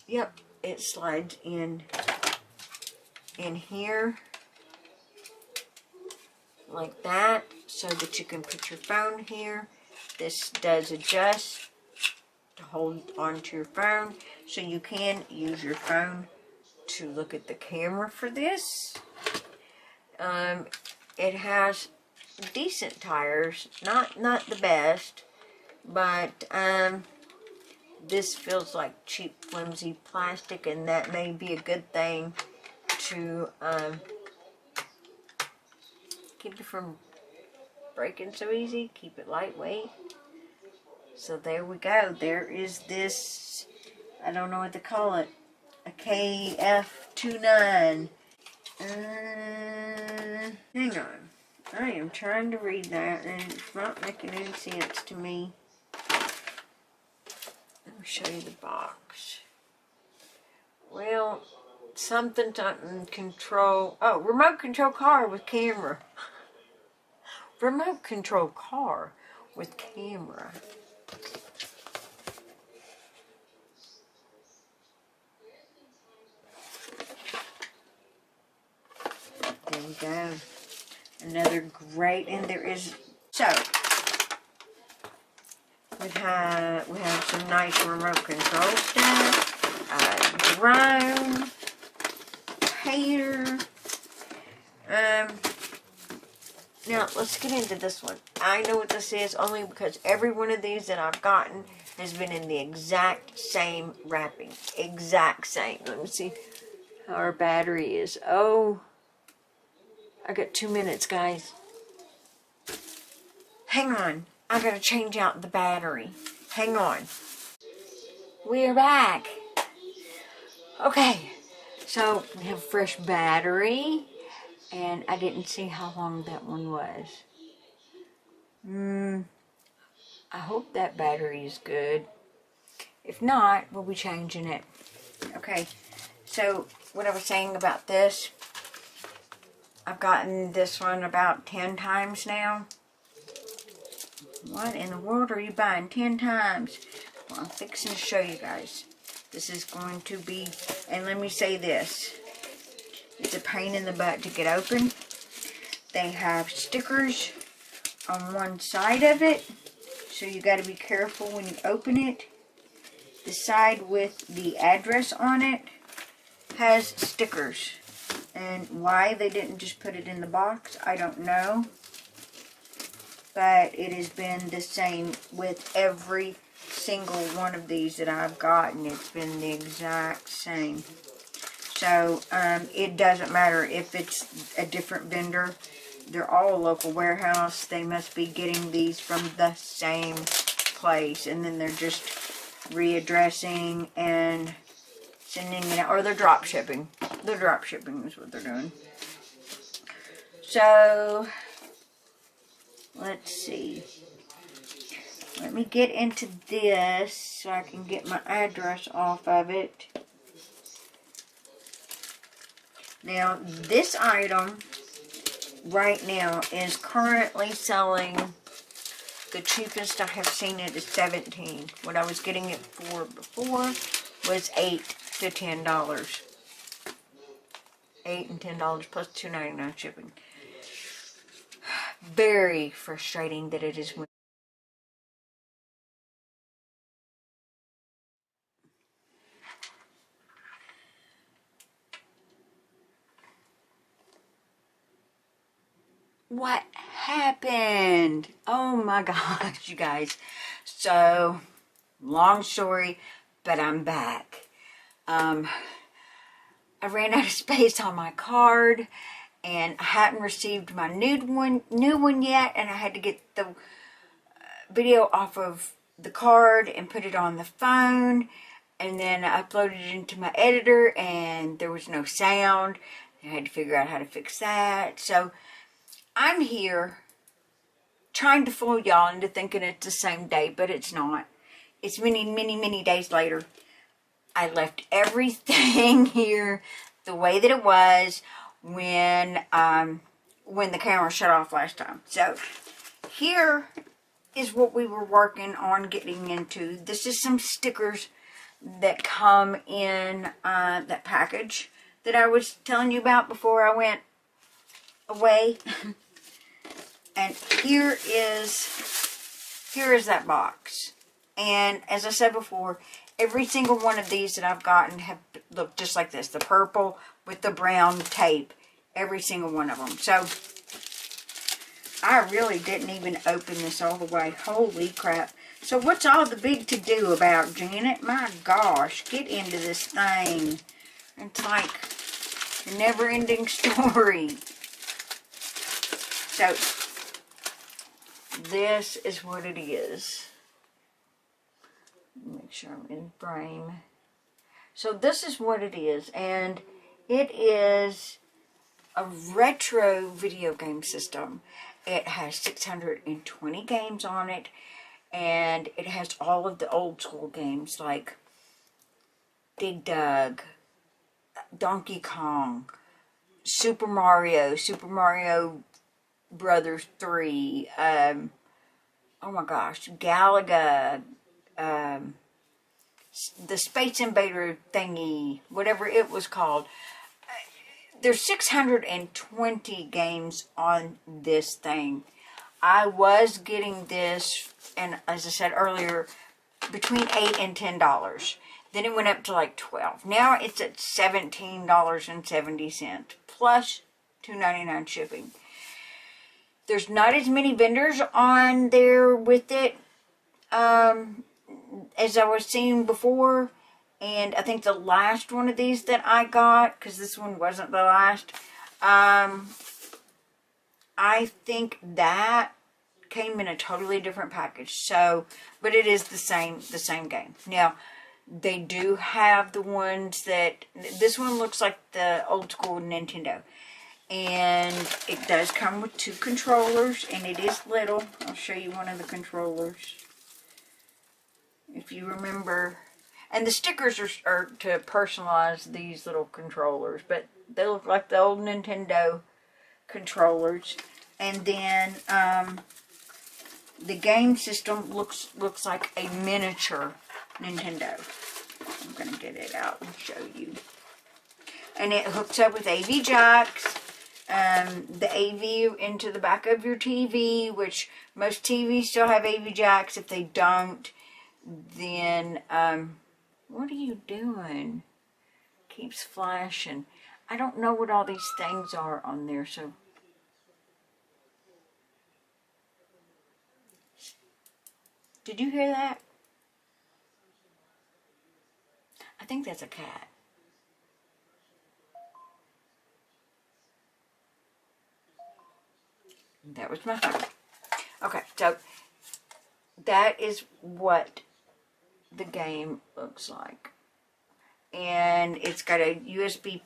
Yep, it slides in here like that so that you can put your phone here. This does adjust to hold onto your phone, so you can use your phone to look at the camera for this. It has decent tires, not the best, but this feels like cheap, flimsy plastic, and that may be a good thing to keep it from breaking so easy, keep it lightweight. So there we go. There is this, I don't know what to call it, a KF29. Hang on. I am trying to read that, and it's not making any sense to me. Let me show you the box. Well, something control. Oh, remote control car with camera. Remote control car with camera. There we go. Another great, and there is, so we have some nice remote control stuff, drone, hair. Now let's get into this one. I know what this is only because every one of these that I've gotten has been in the exact same wrapping, exact same. Let me see how our battery is. Oh, I got 2 minutes, guys. Hang on. I gotta change out the battery. Hang on. We're back. Okay. So, we have a fresh battery. And I didn't see how long that one was. I hope that battery is good. If not, we'll be changing it. Okay. So, what I was saying about this, I've gotten this one about 10 times now. What in the world are you buying 10 times? Well, I'm fixing to show you guys. This is going to be, and let me say this. It's a pain in the butt to get open. They have stickers on one side of it, so you got to be careful when you open it. The side with the address on it has stickers. And why they didn't just put it in the box, I don't know. But it has been the same with every single one of these that I've gotten. It's been the exact same. So, it doesn't matter if it's a different vendor. They're all a local warehouse. They must be getting these from the same place. And then they're just readdressing and sending it out, or they're drop shipping. They're drop shipping is what they're doing. So, let's see. Let me get into this so I can get my address off of it. Now, this item right now is currently selling, the cheapest I have seen it is $17. What I was getting it for before was $8 to $10. $8 and $10 plus $2.99 shipping. Very frustrating that it is. What happened? Oh my gosh, you guys. So, long story, but I'm back. I ran out of space on my card, and I hadn't received my new one yet, and I had to get the video off of the card and put it on the phone, and then I uploaded it into my editor, and there was no sound. I had to figure out how to fix that. So I'm here trying to fool y'all into thinking it's the same day, but it's not. It's many days later. I left everything here the way that it was when the camera shut off last time. So here is what we were working on getting into. This is some stickers that come in that package that I was telling you about before I went away. And here is that box. And as I said before, every single one of these that I've gotten have looked just like this. The purple with the brown tape. Every single one of them. So, I really didn't even open this all the way. Holy crap. So, what's all the big to-do about, Janet? My gosh. Get into this thing. It's like a never-ending story. So, this is what it is. Make sure I'm in frame. So this is what it is, and it is a retro video game system. It has 620 games on it, and it has all of the old school games like Dig Dug, Donkey Kong, Super Mario Brothers 3, oh my gosh, Galaga, the Space Invader thingy, whatever it was called. There's 620 games on this thing. I was getting this, and as I said earlier, between $8 and $10. Then it went up to like $12. Now it's at $17.70 plus $2.99 shipping. There's not as many vendors on there with it as I was seeing before. And I think the last one of these that I got, because this one wasn't the last, I think that came in a totally different package. So, but it is the same game. Now, they do have the ones that, this one looks like the old school Nintendo. And it does come with 2 controllers, and it is little. I'll show you one of the controllers. If you remember. And the stickers are to personalize these little controllers, but they look like the old Nintendo controllers. And then the game system looks like a miniature Nintendo. I'm going to get it out and show you. And it hooks up with AV jacks. The AV into the back of your TV, which most TVs still have AV jacks. If they don't, then, what are you doing? Keeps flashing. I don't know what all these things are on there, so. Did you hear that? I think that's a cat. That was my phone. Okay, so that is what the game looks like. And it's got a USB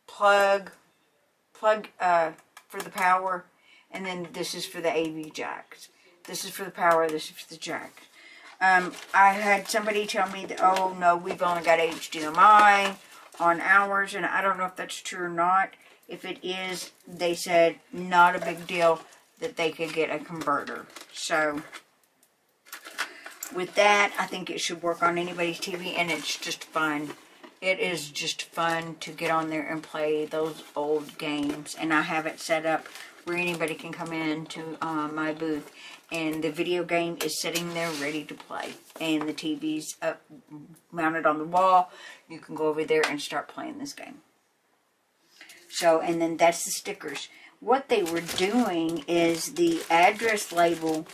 plug for the power, and then this is for the AV jacks. This is for the power, this is for the jack. I had somebody tell me that, oh no, we've only got HDMI on ours, and I don't know if that's true or not. If it is, they said not a big deal, that they could get a converter. So, with that, I think it should work on anybody's TV, and it's just fun. it is just fun to get on there and play those old games. And I have it set up where anybody can come in to my booth, and the video game is sitting there ready to play, and the TV's up, mounted on the wall. You can go over there and start playing this game. So, and then that's the stickers. What they were doing is the address label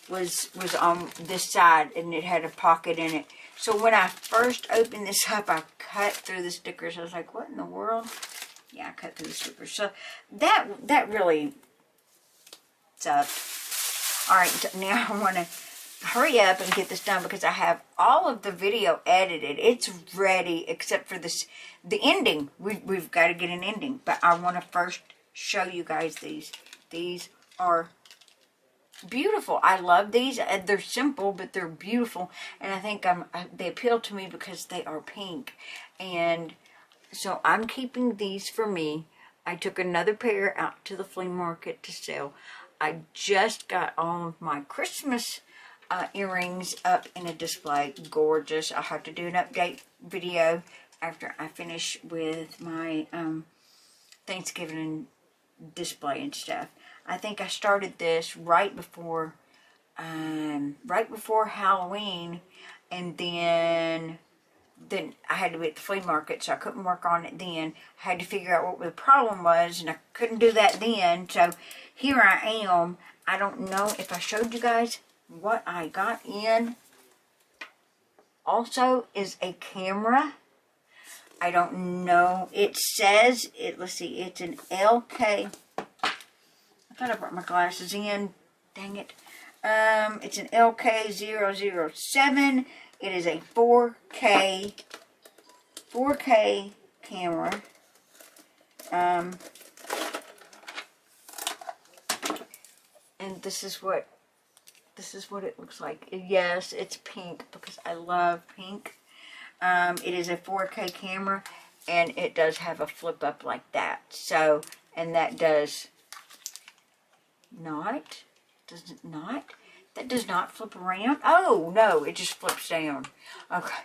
was on this side, and it had a pocket in it. So when I first opened this up, I cut through the stickers. I was like, what in the world? Yeah, I cut through the stickers. So that really sucked. Alright, so now I want to hurry up and get this done because I have all of the video edited. It's ready except for this, the ending. We've got to get an ending. But I want to first show you guys these. These are beautiful. I love these. They're simple, but they're beautiful. And I think they appeal to me because they are pink. And so I'm keeping these for me. I took another pair out to the flea market to sell. I just got all of my Christmas earrings up in a display. Gorgeous. I'll have to do an update video after I finish with my Thanksgiving display and stuff. I think I started this right before Halloween, and then I had to be at the flea market, so I couldn't work on it then. I had to figure out what the problem was, and I couldn't do that then. So here I am. I don't know if I showed you guys what I got in. Also is a camera. I don't know. It says, let's see, it's an LK. I thought I brought my glasses in. Dang it. It's an LK007. It is a 4K camera. And this is what it looks like. Yes, it's pink because I love pink. It is a 4K camera, and it does have a flip up like that. So, and that does not, does it not? That does not flip around. Oh, no, it just flips down. Okay.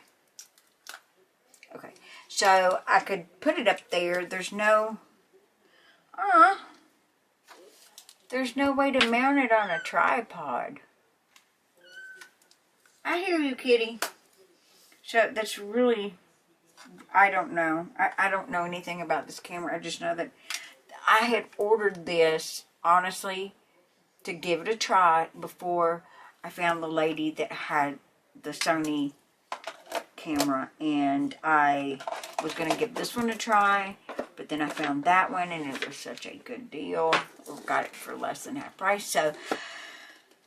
Okay. So, I could put it up there. There's no way to mount it on a tripod. I hear you, kitty. So, that's really, I don't know. I don't know anything about this camera. I just know that I had ordered this, honestly, to give it a try before I found the lady that had the Sony camera, and I was going to give this one a try, but then I found that one, and it was such a good deal. I got it for less than half price, so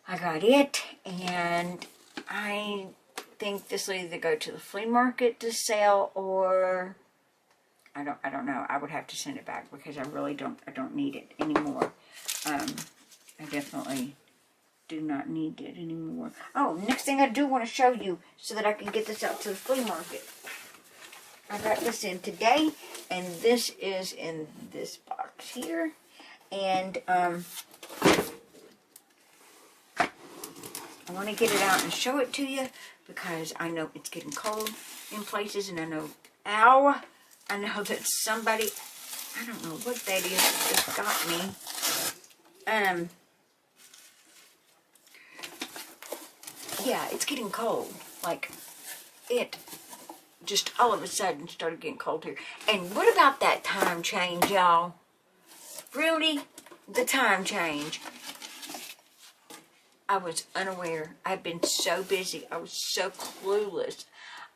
I got it, and I think this will either go to the flea market to sell, or I don't know. I would have to send it back because I really don't need it anymore. I definitely do not need it anymore. Oh, next thing I do want to show you so that I can get this out to the flea market. I got this in today, and this is in this box here. And I want to get it out and show it to you because I know it's getting cold in places, and I know, ow, I know that somebody, I don't know what that is, just got me. Yeah, it's getting cold. Like, it just all of a sudden started getting cold here. And what about that time change, y'all? Really? The time change. I was unaware. I've been so busy. I was so clueless.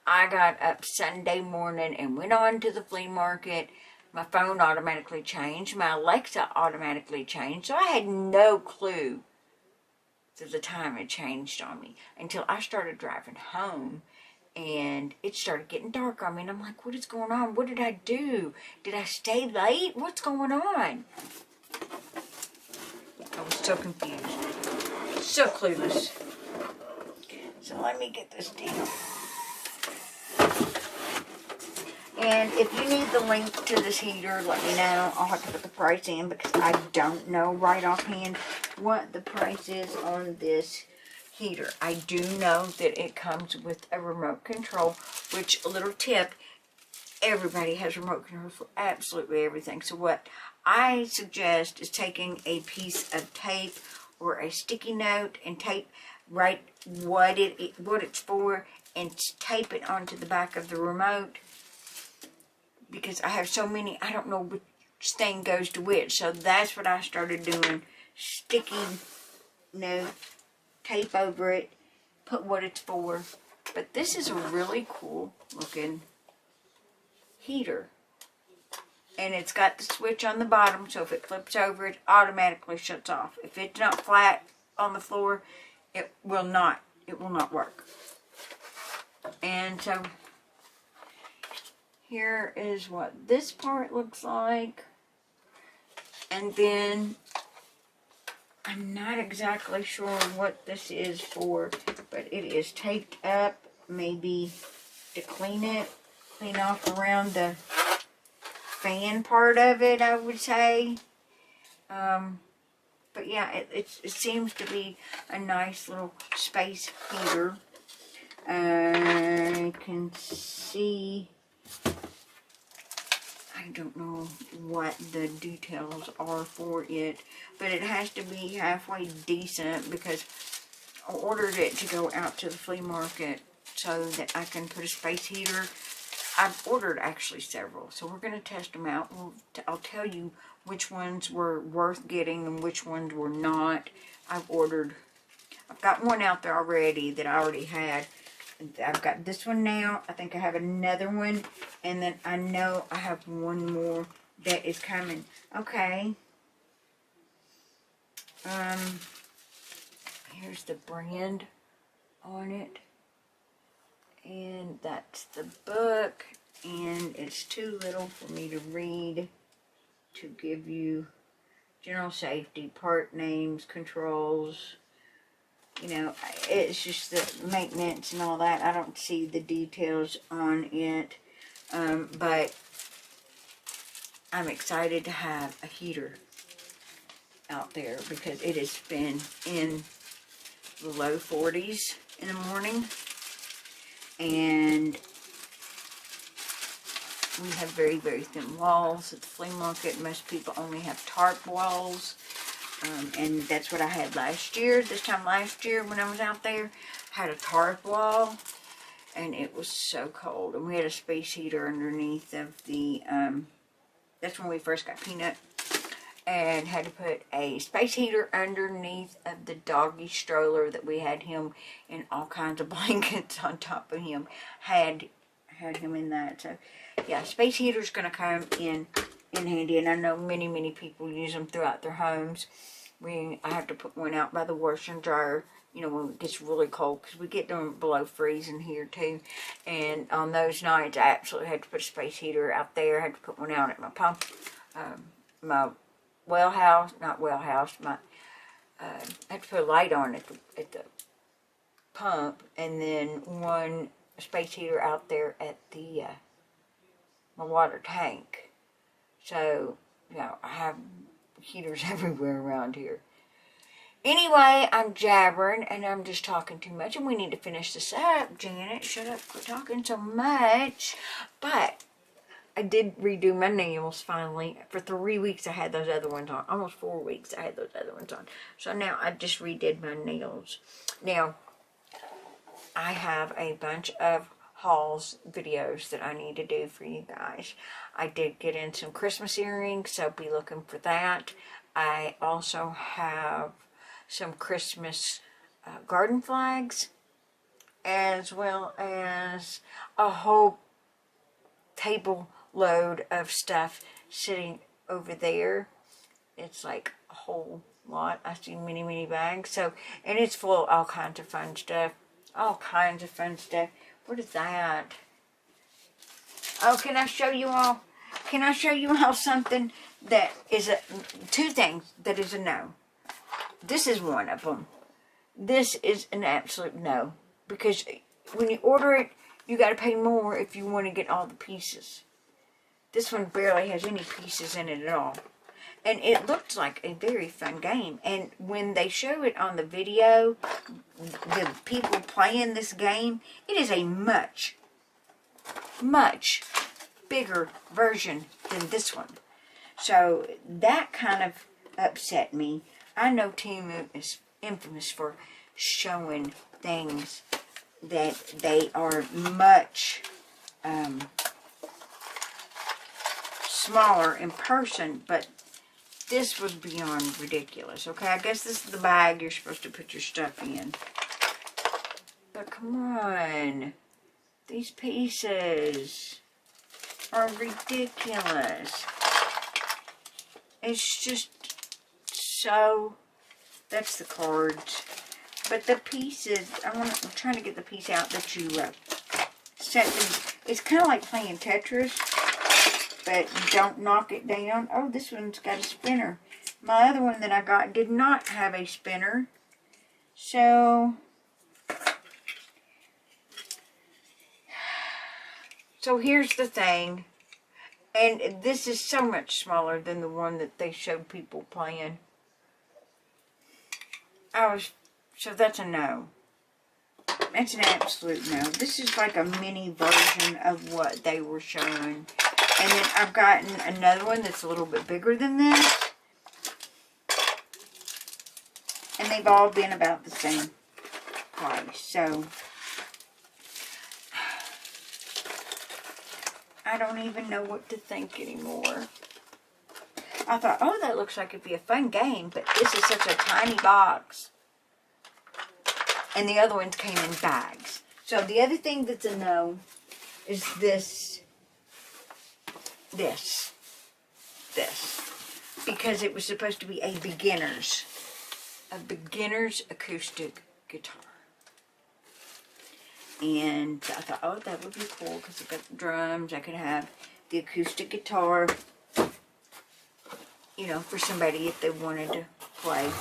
I got up Sunday morning and went on to the flea market. My phone automatically changed. My Alexa automatically changed. So I had no clue that the time had changed on me until I started driving home, and it started getting dark on me, and I'm like, what is going on? What did I do? Did I stay late? What's going on? I was so confused. So clueless. So let me get this down. And if you need the link to this heater, let me know. I'll have to put the price in because I don't know right offhand what the price is on this heater. I do know that it comes with a remote control, which, a little tip, everybody has remote control for absolutely everything. So what I suggest is taking a piece of tape or a sticky note and write what it's for, and tape it onto the back of the remote, because I have so many, I don't know which thing goes to which. So that's what I started doing. Sticky note, tape over it, put what it's for. But this is a really cool looking heater. And it's got the switch on the bottom, so if it flips over, it automatically shuts off. If it's not flat on the floor, it will not work. And so here is what this part looks like. And then I'm not exactly sure what this is for, but it is taped up, maybe to clean off around the fan part of it, I would say. But yeah, it seems to be a nice little space heater. I can see, I don't know what the details are for it, but it has to be halfway decent, because I ordered it to go out to the flea market so that I can put a space heater. I've ordered actually several, so we're going to test them out. I'll tell you which ones were worth getting and which ones were not. I've got one out there already that I already had. I've got this one now. I think I have another one, and then I know I have one more that is coming. Okay. Here's the brand on it. And that's the book, and it's too little for me to read, to give you general safety, part names, controls, you know, it's just the maintenance and all that. I don't see the details on it, but I'm excited to have a heater out there, because it has been in the low 40s in the morning. And we have very, very thin walls at the flea market. Most people only have tarp walls. And that's what I had last year. This time last year when I was out there, I had a tarp wall. And it was so cold. And we had a space heater underneath of the, that's when we first got Peanut. And had to put a space heater underneath of the doggy stroller that we had him in, all kinds of blankets on top of him. Had him in that. So yeah, space heater's going to come in handy, and I know many, many people use them throughout their homes. I have to put one out by the washer and dryer, you know, when it gets really cold, because we get them below freezing here too. And on those nights, I absolutely had to put a space heater out there. I had to put one out at my pump, my well house, not well house, I had to put a light on at the pump, and then one space heater out there at the my water tank. So, you know, I have heaters everywhere around here. Anyway, I'm jabbering, and I'm just talking too much, and we need to finish this up. Janet, shut up, quit talking so much. But I did redo my nails finally. For 3 weeks I had those other ones on. Almost 4 weeks I had those other ones on. So now I just redid my nails. Now, I have a bunch of hauls, videos that I need to do for you guys. I did get in some Christmas earrings, so be looking for that. I also have some Christmas garden flags, as well as a whole table load of stuff sitting over there. It's like a whole lot. I see many, many bags. So, and it's full of all kinds of fun stuff. All kinds of fun stuff. What is that? Oh, can I show you all? Can I show you all something that is two things that is a no? This is one of them. This is an absolute no. Because when you order it, you got to pay more if you want to get all the pieces. This one barely has any pieces in it at all. And it looks like a very fun game. And when they show it on the video, the people playing this game, it is a much bigger version than this one. So that kind of upset me. I know Temu is infamous for showing things that they are much smaller in person, but this was beyond ridiculous. Okay, I guess this is the bag you're supposed to put your stuff in. But come on. These pieces are ridiculous. It's just so... That's the cards. But the pieces, I'm trying to get the piece out that you set these. It's kind of like playing Tetris, but don't knock it down. Oh, this one's got a spinner. My other one that I got did not have a spinner. So here's the thing. And this is so much smaller than the one that they showed people playing. So that's a no. That's an absolute no. This is like a mini version of what they were showing. And then I've gotten another one that's a little bit bigger than this. And they've all been about the same price. So I don't even know what to think anymore. I thought, oh, that looks like it'd be a fun game, but this is such a tiny box. And the other ones came in bags. So the other thing that's a no is this. Because it was supposed to be a beginner's acoustic guitar. And I thought, oh, that would be cool because I've got the drums. I could have the acoustic guitar, you know, for somebody if they wanted to play. Let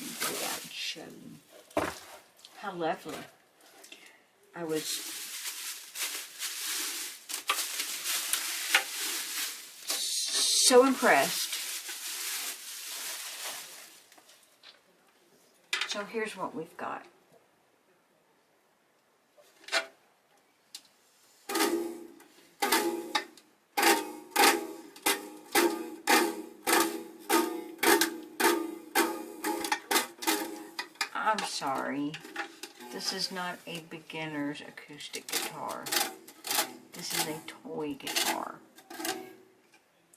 me get it out and show you. How lovely. I was so impressed. So here's what we've got. I'm sorry. This is not a beginner's acoustic guitar. This is a toy guitar.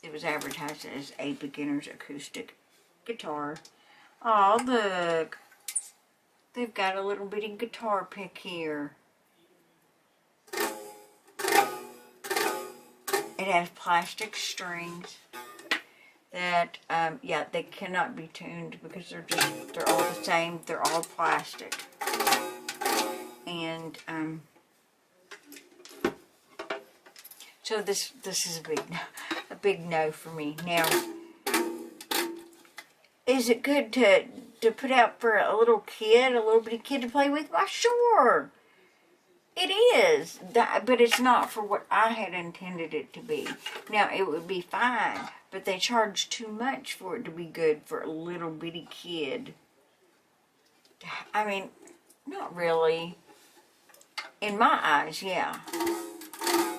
It was advertised as a beginner's acoustic guitar. Oh, look. They've got a little bitty guitar pick here. It has plastic strings that, yeah, they cannot be tuned because they're all the same. They're all plastic. And, so this is a big no for me. Now, is it good to put out for a little bitty kid to play with? Why, sure. It is. But it's not for what I had intended it to be. Now, it would be fine, but they charge too much for it to be good for a little bitty kid. I mean, not really. In my eyes, yeah.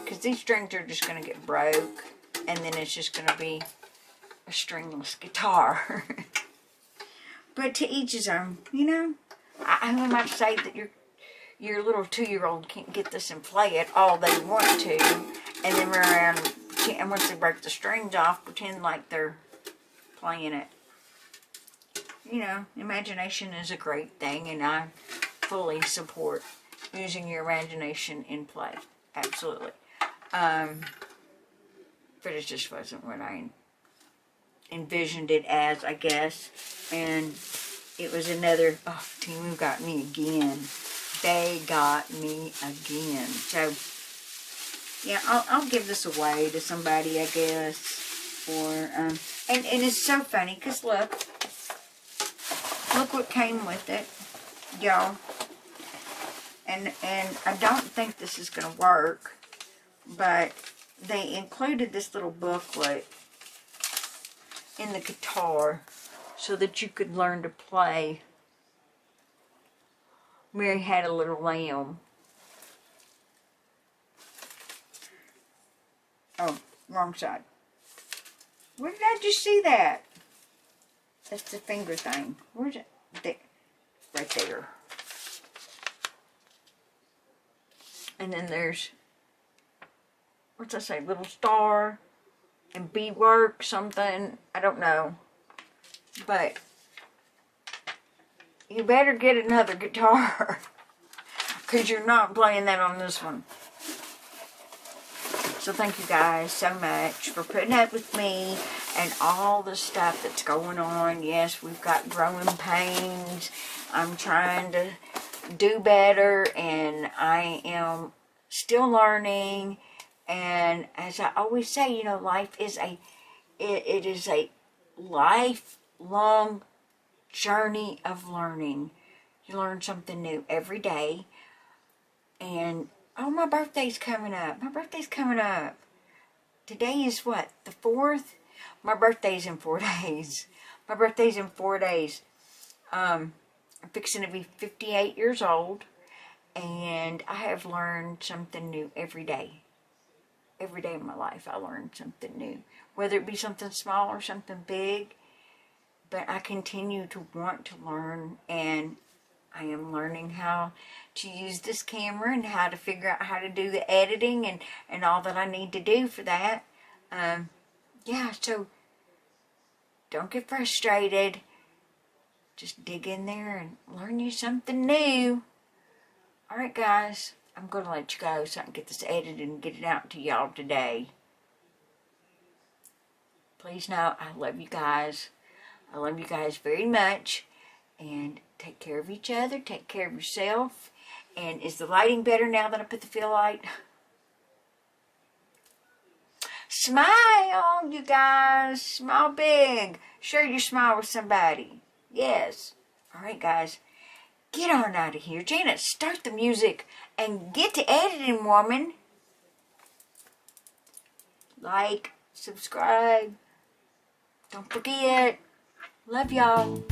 Because these strings are just going to get broke, and then it's just going to be a stringless guitar. But to each his own, you know. I might say that your little 2-year-old can't get this and play it all they want to, and then run around, and once they break the strings off, pretend like they're playing it. You know, imagination is a great thing, and I fully support using your imagination in play. Absolutely. But it just wasn't what I envisioned it as, I guess. And it was another, oh, Temu got me again. They got me again. So, yeah, I'll give this away to somebody, I guess. Or, and it's so funny, because look what came with it, y'all. And I don't think this is going to work, but they included this little booklet in the guitar so that you could learn to play Mary Had a Little Lamb. Oh, wrong side. Where did I just see that? That's the finger thing. Where's it? Right there. And then there's, what's that say? Little star and beadwork, something. I don't know. But you better get another guitar. Because you're not playing that on this one. So thank you guys so much for putting up with me and all the stuff that's going on. Yes, we've got growing pains. I'm trying to do better, and I am still learning. And as I always say, you know, life is it is a lifelong journey of learning. You learn something new every day. And oh, my birthday's coming up. My birthday's coming up. Today is what? The 4th? My birthday's in 4 days. My birthday's in 4 days. I'm fixing to be 58 years old. And I have learned something new every day. Every day of my life I learn something new. Whether it be something small or something big. But I continue to want to learn, and I am learning how to use this camera and how to figure out how to do the editing and all that I need to do for that. Yeah, so don't get frustrated. Just dig in there and learn you something new. Alright guys, I'm going to let you go so I can get this edited and get it out to y'all today. Please know I love you guys. I love you guys very much. And take care of each other. Take care of yourself. And is the lighting better now that I put the fill light? Smile, you guys. Smile big. Share your smile with somebody. Yes. Alright, guys. Get on out of here. Janet, start the music and get to editing, woman. Like, subscribe. Don't forget. Love y'all.